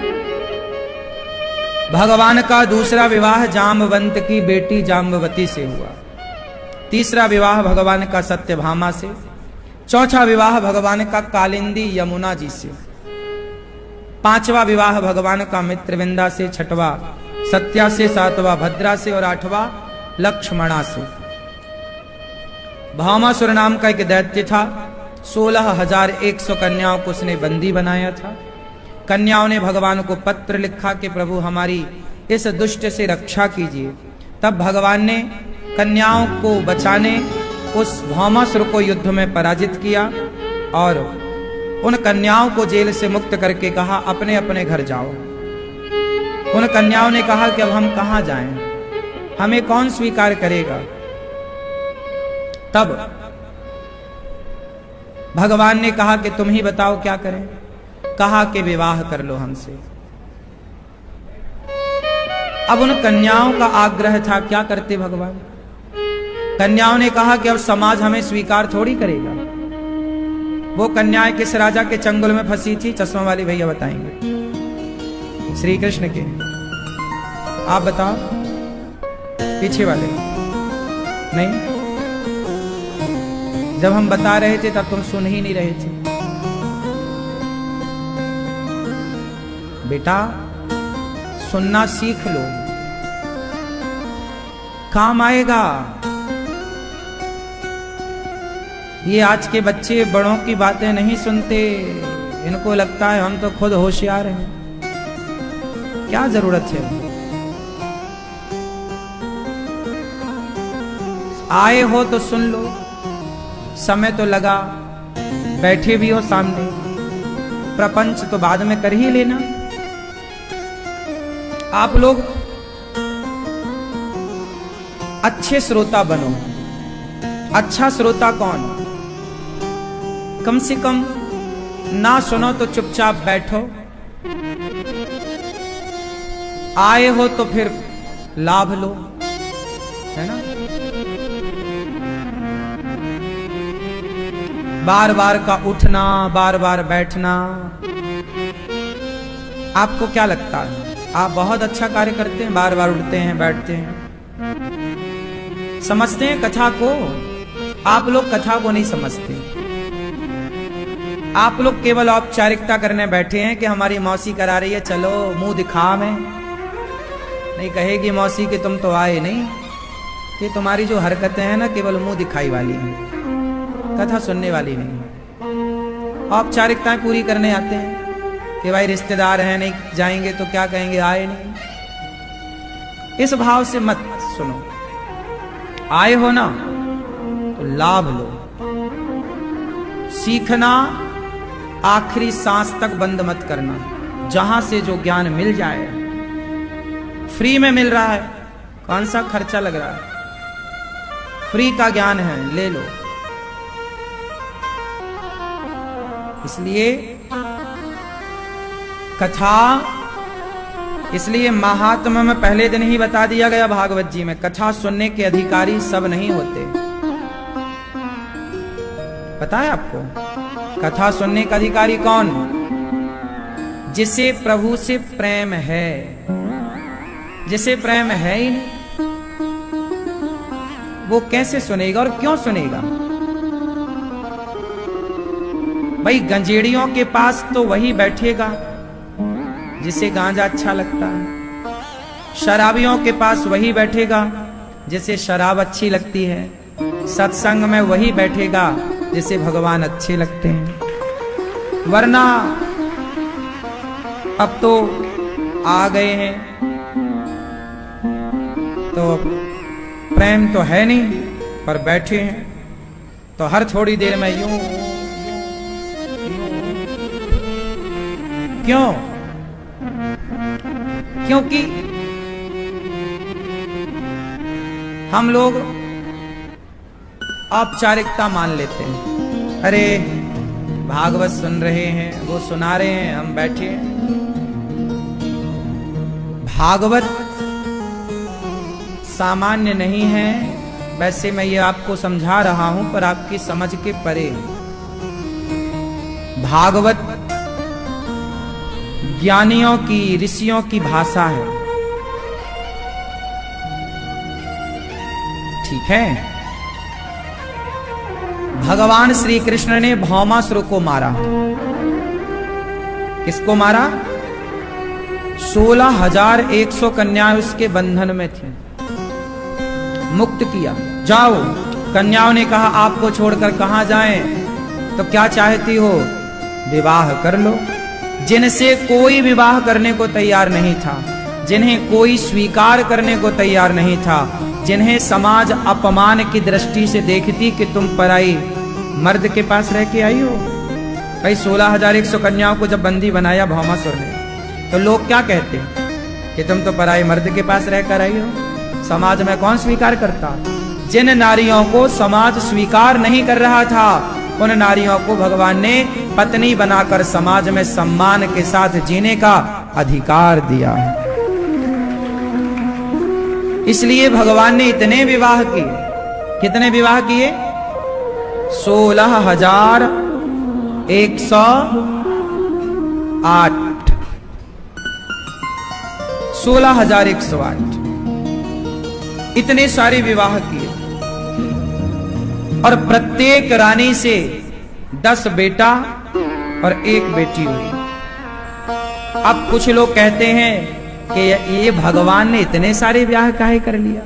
भगवान का दूसरा विवाह जामवंत की बेटी जाम्बवती से हुआ। तीसरा विवाह भगवान का सत्यभामा से। चौथा विवाह भगवान का कालिंदी यमुना जी से। पांचवा विवाह भगवान का मित्रविंदा से। छठवा सत्या से। सातवां भद्रा से और आठवां लक्ष्मणा से। भामासुर नाम का एक दैत्य था। 16,100 कन्याओं को उसने बंदी बनाया था। कन्याओं ने भगवान को पत्र लिखा कि प्रभु हमारी इस दुष्ट से रक्षा कीजिए। तब भगवान ने कन्याओं को बचाने उस भामासुर को युद्ध में पराजित किया और उन कन्याओं को जेल से मुक्त करके कहा अपने अपने घर जाओ। उन कन्याओं ने कहा कि अब हम कहां जाएं, हमें कौन स्वीकार करेगा। तब भगवान ने कहा कि तुम ही बताओ क्या करें। कहा कि विवाह कर लो हमसे। अब उन कन्याओं का आग्रह था, क्या करते भगवान। कन्याओं ने कहा कि अब समाज हमें स्वीकार थोड़ी करेगा। वो कन्याएं किस राजा के चंगुल में फंसी थी, चश्मा वाली भैया बताएंगे। श्री कृष्ण के। आप बताओ, पीछे वाले नहीं। जब हम बता रहे थे तब तुम सुन ही नहीं रहे थे। बेटा सुनना सीख लो, काम आएगा। ये आज के बच्चे बड़ों की बातें नहीं सुनते। इनको लगता है हम तो खुद होशियार हैं, क्या जरूरत है। आए हो तो सुन लो, समय तो लगा, बैठे भी हो सामने, प्रपंच तो बाद में कर ही लेना। आप लोग अच्छे श्रोता बनो। अच्छा श्रोता कौन? कम से कम ना सुनो तो चुपचाप बैठो, आए हो तो फिर लाभ लो, है ना। बार बार का उठना, बार बार बैठना, आपको क्या लगता है आप बहुत अच्छा कार्य करते हैं, बार बार उठते हैं बैठते हैं, समझते हैं कथा को। आप लोग कथा को नहीं समझते। आप लोग केवल औपचारिकता करने बैठे हैं कि हमारी मौसी करा रही है, चलो मुंह दिखा। में नहीं कहेगी मौसी कि तुम तो आए नहीं। कि तुम्हारी जो हरकतें हैं ना केवल मुंह दिखाई वाली हैं, कथा सुनने वाली नहीं। औपचारिकताएं पूरी करने आते हैं कि भाई रिश्तेदार हैं, नहीं जाएंगे तो क्या कहेंगे, आए नहीं। इस भाव से मत सुनो। आए हो ना तो लाभ लो। सीखना आखिरी सांस तक बंद मत करना। जहां से जो ज्ञान मिल जाए, फ्री में मिल रहा है, कौन सा खर्चा लग रहा है, फ्री का ज्ञान है, ले लो। इसलिए कथा, इसलिए महात्मा में पहले दिन ही बता दिया गया भागवत जी में, कथा सुनने के अधिकारी सब नहीं होते। पता है आपको कथा सुनने का अधिकारी कौन? जिसे प्रभु से प्रेम है। जिसे प्रेम है ही नहीं, वो कैसे सुनेगा और क्यों सुनेगा? भाई गंजेड़ियों के पास तो वही बैठेगा जिसे गांजा अच्छा लगता है, शराबियों के पास वही बैठेगा जिसे शराब अच्छी लगती है, सत्संग में वही बैठेगा जिसे भगवान अच्छे लगते हैं। वरना अब तो आ गए हैं तो प्रेम तो है नहीं, पर बैठे हैं तो हर थोड़ी देर में यूं। क्यों? क्योंकि हम लोग औपचारिकता मान लेते हैं। अरे भागवत सुन रहे हैं, वो सुना रहे हैं, हम बैठे हैं। भागवत सामान्य नहीं है। वैसे मैं ये आपको समझा रहा हूं पर आपकी समझ के परे। भागवत ज्ञानियों की, ऋषियों की भाषा है, ठीक है। भगवान श्री कृष्ण ने भौमासुर को मारा। किसको मारा? 16,100 कन्याएं उसके बंधन में थी, मुक्त किया। जाओ। कन्याओं ने कहा आपको छोड़कर कहां जाएं? तो क्या चाहती हो? विवाह कर लो। जिनसे कोई विवाह करने को तैयार नहीं था, जिन्हें कोई स्वीकार करने को तैयार नहीं था, जिन्हें समाज अपमान की दृष्टि से देखती कि तुम पराई मर्द के पास रह के आई हो, भाई 16,100 कन्याओं को जब बंदी बनाया भौमासुर ने, तो लोग क्या कहते हैं कि तुम तो पराये मर्द के पास रहकर आई हो, समाज में कौन स्वीकार करता। जिन नारियों को समाज स्वीकार नहीं कर रहा था, उन नारियों को भगवान ने पत्नी बनाकर समाज में सम्मान के साथ जीने का अधिकार दिया है। इसलिए भगवान ने इतने विवाह किए। कितने विवाह किए? 16,108। 16,108 इतने सारे विवाह किए, और प्रत्येक रानी से 10 बेटा और 1 बेटी हुई। अब कुछ लोग कहते हैं कि ये भगवान ने इतने सारे विवाह काहे कर लिया?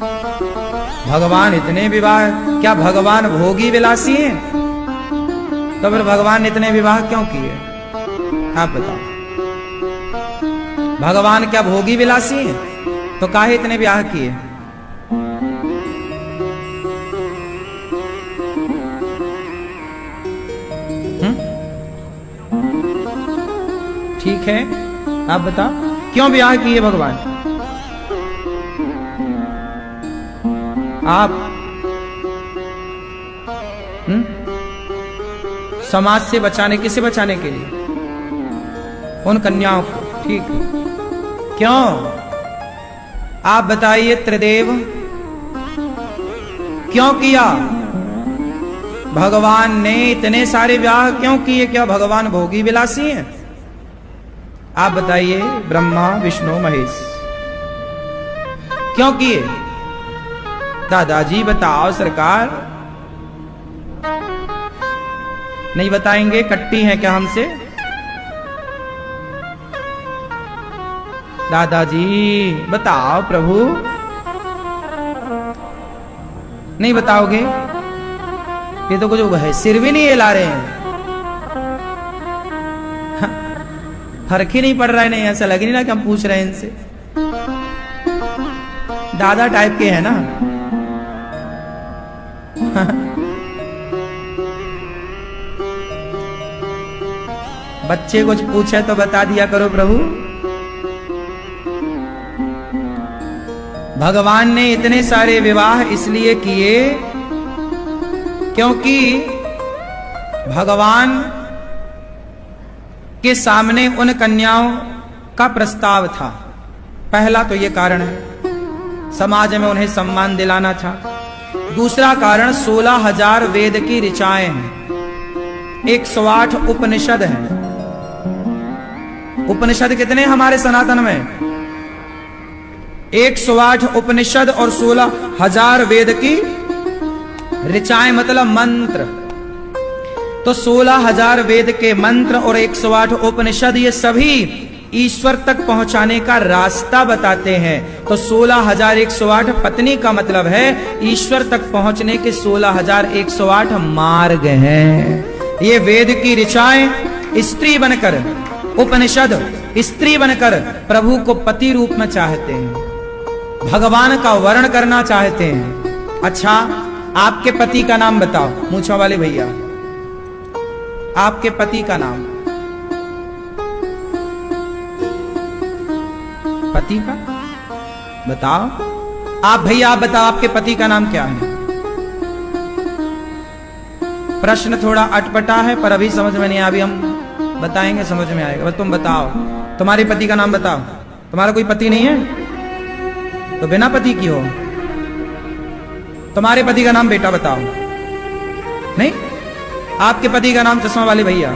भगवान इतने विवाह, क्या भगवान भोगी विलासी हैं? तो फिर भगवान ने इतने विवाह क्यों किए? आप बताओ, भगवान क्या भोगी विलासी हैं? तो काहे इतने विवाह किए? ठीक है, आप बताओ क्यों ब्याह किए भगवान? आप समाज से बचाने, किसे बचाने के लिए? उन कन्याओं को। ठीक है, क्यों? आप बताइए त्रिदेव, क्यों किया? भगवान ने इतने सारे विवाह क्यों किए? क्या भगवान भोगी विलासी हैं? आप बताइए, ब्रह्मा विष्णु महेश क्यों किए? दादाजी बताओ सरकार। नहीं बताएंगे? कट्टी हैं क्या हमसे? दादाजी बताओ प्रभु। नहीं बताओगे? ये तो कुछ है, सिर भी नहीं हिला रहे हैं। फर्क ही नहीं पड़ रहा है। नहीं, ऐसा लग नहीं ना कि हम पूछ रहे हैं इनसे। दादा टाइप के हैं ना। बच्चे कुछ पूछे तो बता दिया करो प्रभु। भगवान ने इतने सारे विवाह इसलिए किए क्योंकि भगवान के सामने उन कन्याओं का प्रस्ताव था। पहला तो ये कारण है, समाज में उन्हें सम्मान दिलाना था। दूसरा कारण 16,000 वेद की ऋचाएं हैं, 108 उपनिषद हैं। उपनिषद कितने हमारे सनातन में? 108 उपनिषद और 16,000 वेद की ऋचाएं, मतलब मंत्र। तो 16,000 वेद के मंत्र और 108 उपनिषद, ये सभी ईश्वर तक पहुंचाने का रास्ता बताते हैं। तो 16,108 पत्नी का मतलब है ईश्वर तक पहुंचने के 16,108 मार्ग हैं। ये वेद की ऋचाएं स्त्री बनकर, उपनिषद स्त्री बनकर प्रभु को पति रूप में चाहते हैं, भगवान का वर्ण करना चाहते हैं। अच्छा, आपके पति का नाम बताओ, मूंछों वाले भैया, आपके पति का नाम? पति का बताओ। आप भैया आप बताओ, आपके पति का नाम क्या है? प्रश्न थोड़ा अटपटा है पर अभी समझ में नहीं, अभी हम बताएंगे, समझ में आएगा। बस तुम बताओ, तुम्हारे पति का नाम बताओ। तुम्हारा कोई पति नहीं है तो बिना पति की हो। तुम्हारे पति का नाम बेटा बताओ। नहीं, आपके पति का नाम चश्मा वाले भैया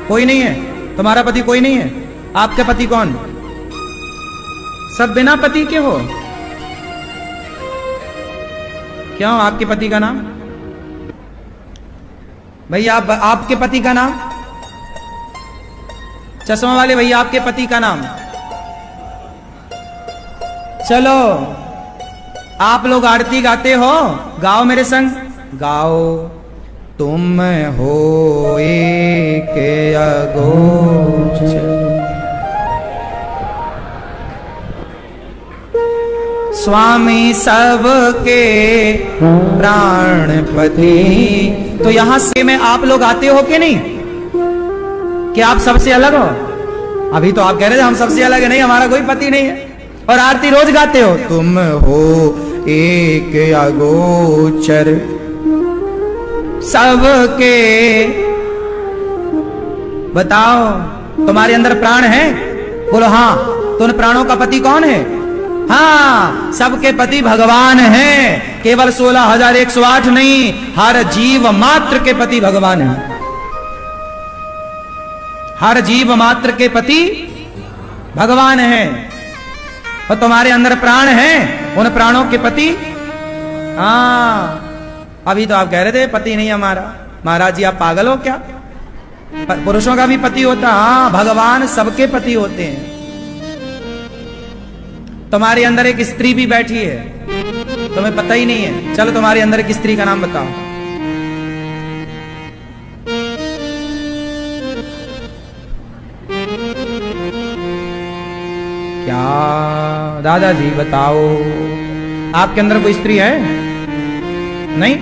कोई नहीं है? तुम्हारा पति कोई नहीं है? आपके पति कौन? सब बिना पति के हो। क्यों? आपके पति का नाम भैया? आपके पति का नाम? चश्मा वाले भैया आपके पति का नाम? चलो आप लोग आरती गाते हो, गाओ मेरे संग, गाओ। तुम हो एक अगोचर, स्वामी सबके प्राणपति। तो यहां से में आप लोग आते हो कि नहीं? कि आप सबसे अलग हो? अभी तो आप कह रहे थे हम सबसे अलग है, नहीं हमारा कोई पति नहीं है, और आरती रोज गाते हो, तुम हो एक अगोचर सबके। बताओ तुम्हारे अंदर प्राण है? बोलो हाँ। तो उन प्राणों का पति कौन है? हाँ, सबके पति भगवान हैं। केवल 16,108 नहीं, हर जीव मात्र के पति भगवान है। हर जीव मात्र के पति भगवान है। और तुम्हारे अंदर प्राण हैं, उन प्राणों के पति। हाँ, अभी तो आप कह रहे थे पति नहीं हमारा। महाराज जी आप पागल हो क्या? पुरुषों का भी पति होता? हाँ, भगवान सबके पति होते हैं। तुम्हारे अंदर एक स्त्री भी बैठी है, तुम्हें पता ही नहीं है। चलो तुम्हारे अंदर एक स्त्री का नाम बताओ। क्या दादाजी बताओ, आपके अंदर कोई स्त्री है? नहीं?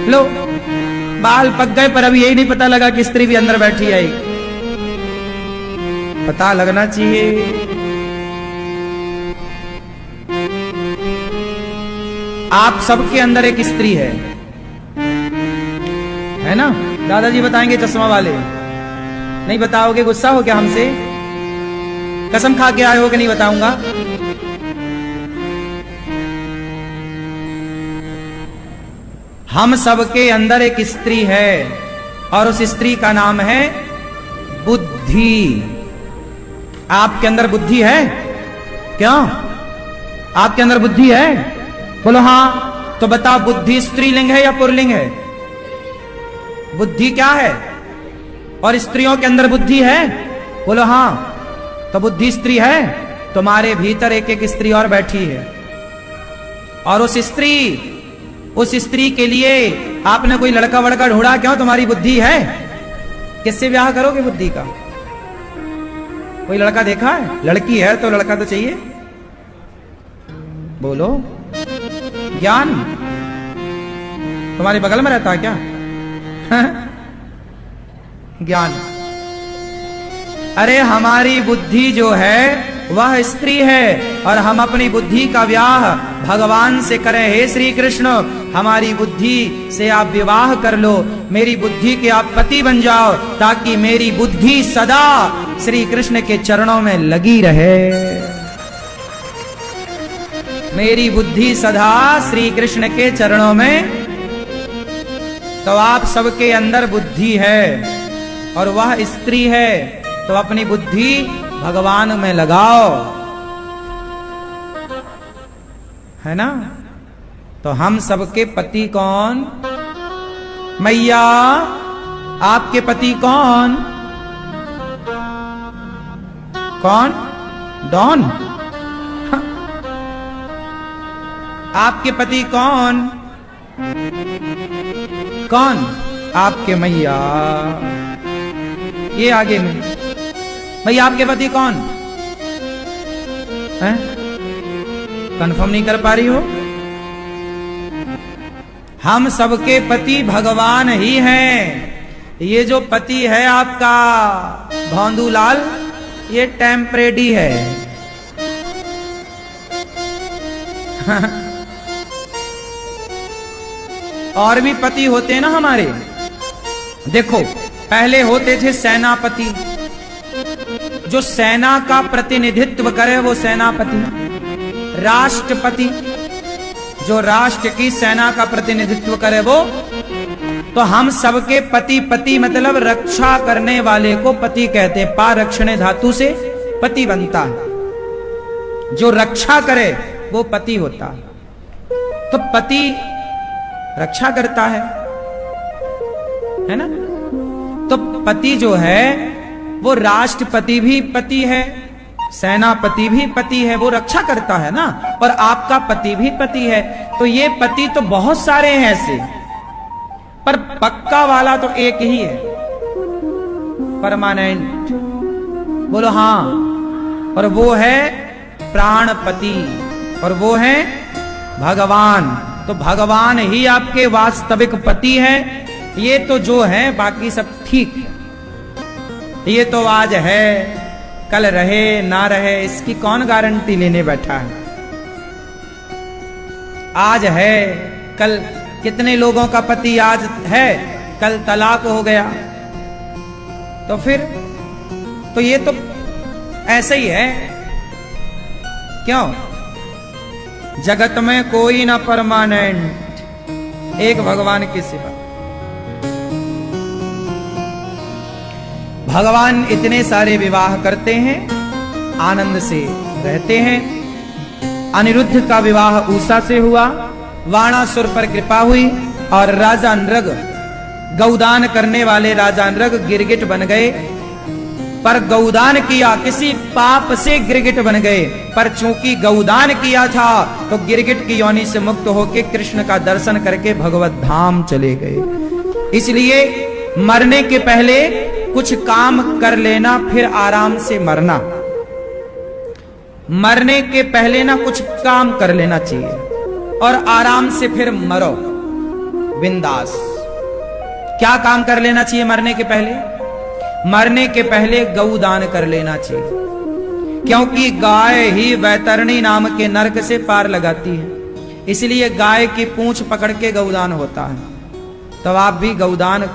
लो, बाल पक गए पर अभी यही नहीं पता लगा कि स्त्री भी अंदर बैठी है। पता लगना चाहिए। आप सबके अंदर एक स्त्री है ना? दादाजी बताएंगे चश्मा वाले। नहीं बताओगे? गुस्सा हो क्या हमसे? कसम खा के आए हो कि नहीं बताऊंगा? हम सबके अंदर एक स्त्री है, और उस स्त्री का नाम है बुद्धि। आपके अंदर बुद्धि है? क्यों? आपके अंदर बुद्धि है? बोलो हाँ। तो बताओ बुद्धि स्त्रीलिंग है या पुल्लिंग है? बुद्धि क्या है? और स्त्रियों के अंदर बुद्धि है? बोलो हाँ। तो बुद्धि स्त्री है। तुम्हारे भीतर एक एक स्त्री और बैठी है, और उस स्त्री के लिए आपने कोई लड़का वड़का ढूंढा? क्यों? तुम्हारी बुद्धि है। किससे ब्याह करोगे बुद्धि का? कोई लड़का देखा है? लड़की है तो लड़का तो चाहिए। बोलो। ज्ञान तुम्हारे बगल में रहता है क्या? ज्ञान। अरे हमारी बुद्धि जो है वह स्त्री है, और हम अपनी बुद्धि का ब्याह भगवान से करें। हे श्री कृष्ण, हमारी बुद्धि से आप विवाह कर लो, मेरी बुद्धि के आप पति बन जाओ, ताकि मेरी बुद्धि सदा श्री कृष्ण के चरणों में लगी रहे। मेरी बुद्धि सदा श्री कृष्ण के चरणों में। तो आप सबके अंदर बुद्धि है, और वह स्त्री है, तो अपनी बुद्धि भगवान में लगाओ, है ना? तो हम सबके पति कौन? मैया, आपके पति कौन? कौन? डॉन? आपके पति कौन? कौन? आपके मैया। ये आगे में भैया आपके पति कौन है? कंफर्म नहीं कर पा रही हो? हम सबके पति भगवान ही हैं। ये जो पति है आपका भौंदूलाल, ये टेम्परेरी है। और भी पति होते हैं ना हमारे। देखो, पहले होते थे सेनापति, जो सेना का प्रतिनिधित्व करे वो सेनापति। राष्ट्रपति, जो राष्ट्र की सेना का प्रतिनिधित्व करे वो। तो हम सबके पति, पति मतलब रक्षा करने वाले को पति कहते हैं। पारक्षणे धातु से पति बनता है। जो रक्षा करे वो पति होता है। तो पति रक्षा करता है ना? तो पति जो है वो राष्ट्रपति भी पति है, सेनापति भी पति है, वो रक्षा करता है ना। और आपका पति भी पति है। तो ये पति तो बहुत सारे हैं ऐसे, पर पक्का वाला तो एक ही है, परमानेंट। बोलो हाँ। और वो है प्राणपति, और वो है भगवान। तो भगवान ही आपके वास्तविक पति है। ये तो जो है, बाकी सब ठीक है। ये तो आज है, कल रहे ना रहे, इसकी कौन गारंटी लेने बैठा है। आज है, कल कितने लोगों का पति आज है, कल तलाक हो गया, तो फिर तो ये तो ऐसे ही है। क्यों? जगत में कोई ना परमानेंट, एक भगवान के सिवा। भगवान इतने सारे विवाह करते हैं, आनंद से रहते हैं। अनिरुद्ध का विवाह उषा से हुआ, वाणासुर पर कृपा हुई और राजा नृग, गौदान करने वाले राजा नृग गिरगिट बन गए। पर गौदान किया, किसी पाप से गिरगिट बन गए, पर चूंकि गौदान किया था तो गिरगिट की योनि से मुक्त होकर कृष्ण का दर्शन करके भगवत धाम चले गए। इसलिए मरने के पहले कुछ काम कर लेना, फिर आराम से मरना। मरने के पहले ना कुछ काम कर लेना चाहिए और आराम से फिर मरो बिंदास। क्या काम कर लेना चाहिए मरने के पहले? मरने के पहले गौदान कर लेना चाहिए, क्योंकि गाय ही वैतरणी नाम के नरक से पार लगाती है। इसलिए गाय की पूंछ पकड़ के गौदान होता है। तो आप भी गौदान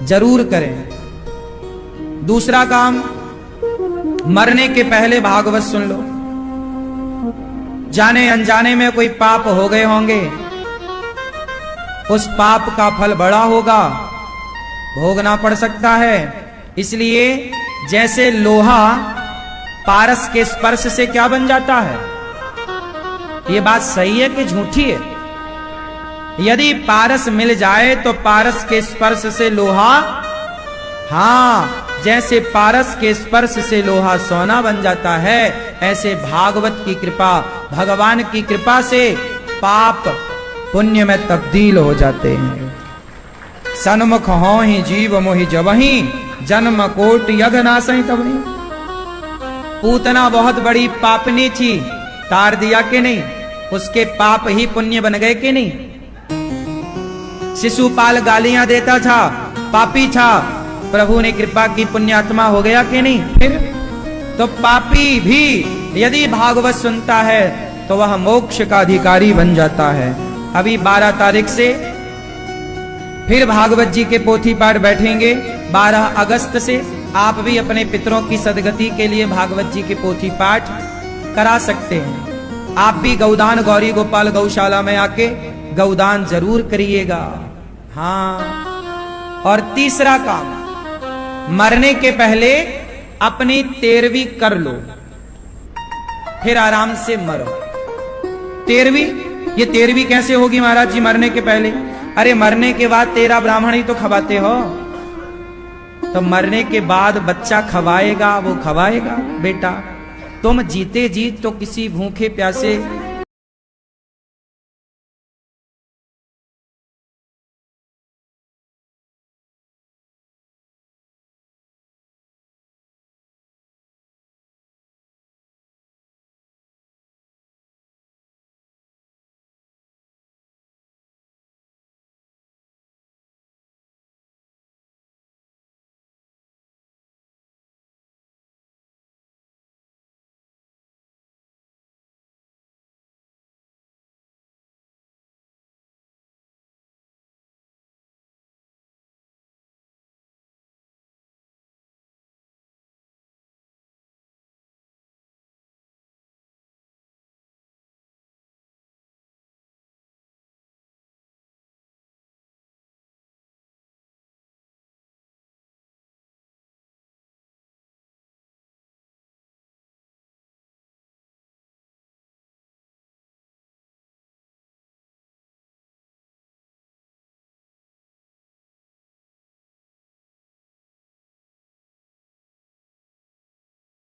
जरूर करें। दूसरा काम, मरने के पहले भागवत सुन लो। जाने अनजाने में कोई पाप हो गए होंगे, उस पाप का फल बड़ा होगा, भोगना पड़ सकता है। इसलिए जैसे लोहा पारस के स्पर्श से क्या बन जाता है, ये बात सही है कि झूठी है? यदि पारस मिल जाए तो पारस के स्पर्श से लोहा, हाँ, जैसे पारस के स्पर्श से लोहा सोना बन जाता है, ऐसे भागवत की कृपा, भगवान की कृपा से पाप पुण्य में तब्दील हो जाते हैं। सन्मुख हो ही जीव मोहि जबहि, जन्म कोट यज्ञ नासहि तबहि। पूतना बहुत बड़ी पापनी थी, तार दिया कि नहीं? उसके पाप ही पुण्य बन गए कि नहीं? शिशुपाल गालियां देता था, पापी था, प्रभु ने कृपा की, पुण्यात्मा हो गया कि नहीं? फिर तो पापी भी यदि भागवत सुनता है तो वह मोक्ष का अधिकारी बन जाता है। अभी 12 तारीख से फिर भागवत जी के पोथी पाठ बैठेंगे। 12 अगस्त से आप भी अपने पितरों की सदगति के लिए भागवत जी के पोथी पाठ करा सकते हैं। आप भी गौदान गौरी गोपाल गौशाला में आके गौदान जरूर करिएगा। हाँ, और तीसरा काम, मरने के पहले अपनी 13वीं कर लो, फिर आराम से मरो। 13वीं, ये 13वीं कैसे होगी महाराज जी मरने के पहले? अरे मरने के बाद 13 ब्राह्मण ही तो खवाते हो, तो मरने के बाद बच्चा खवाएगा, वो खवाएगा बेटा। तुम जीते जी तो किसी भूखे प्यासे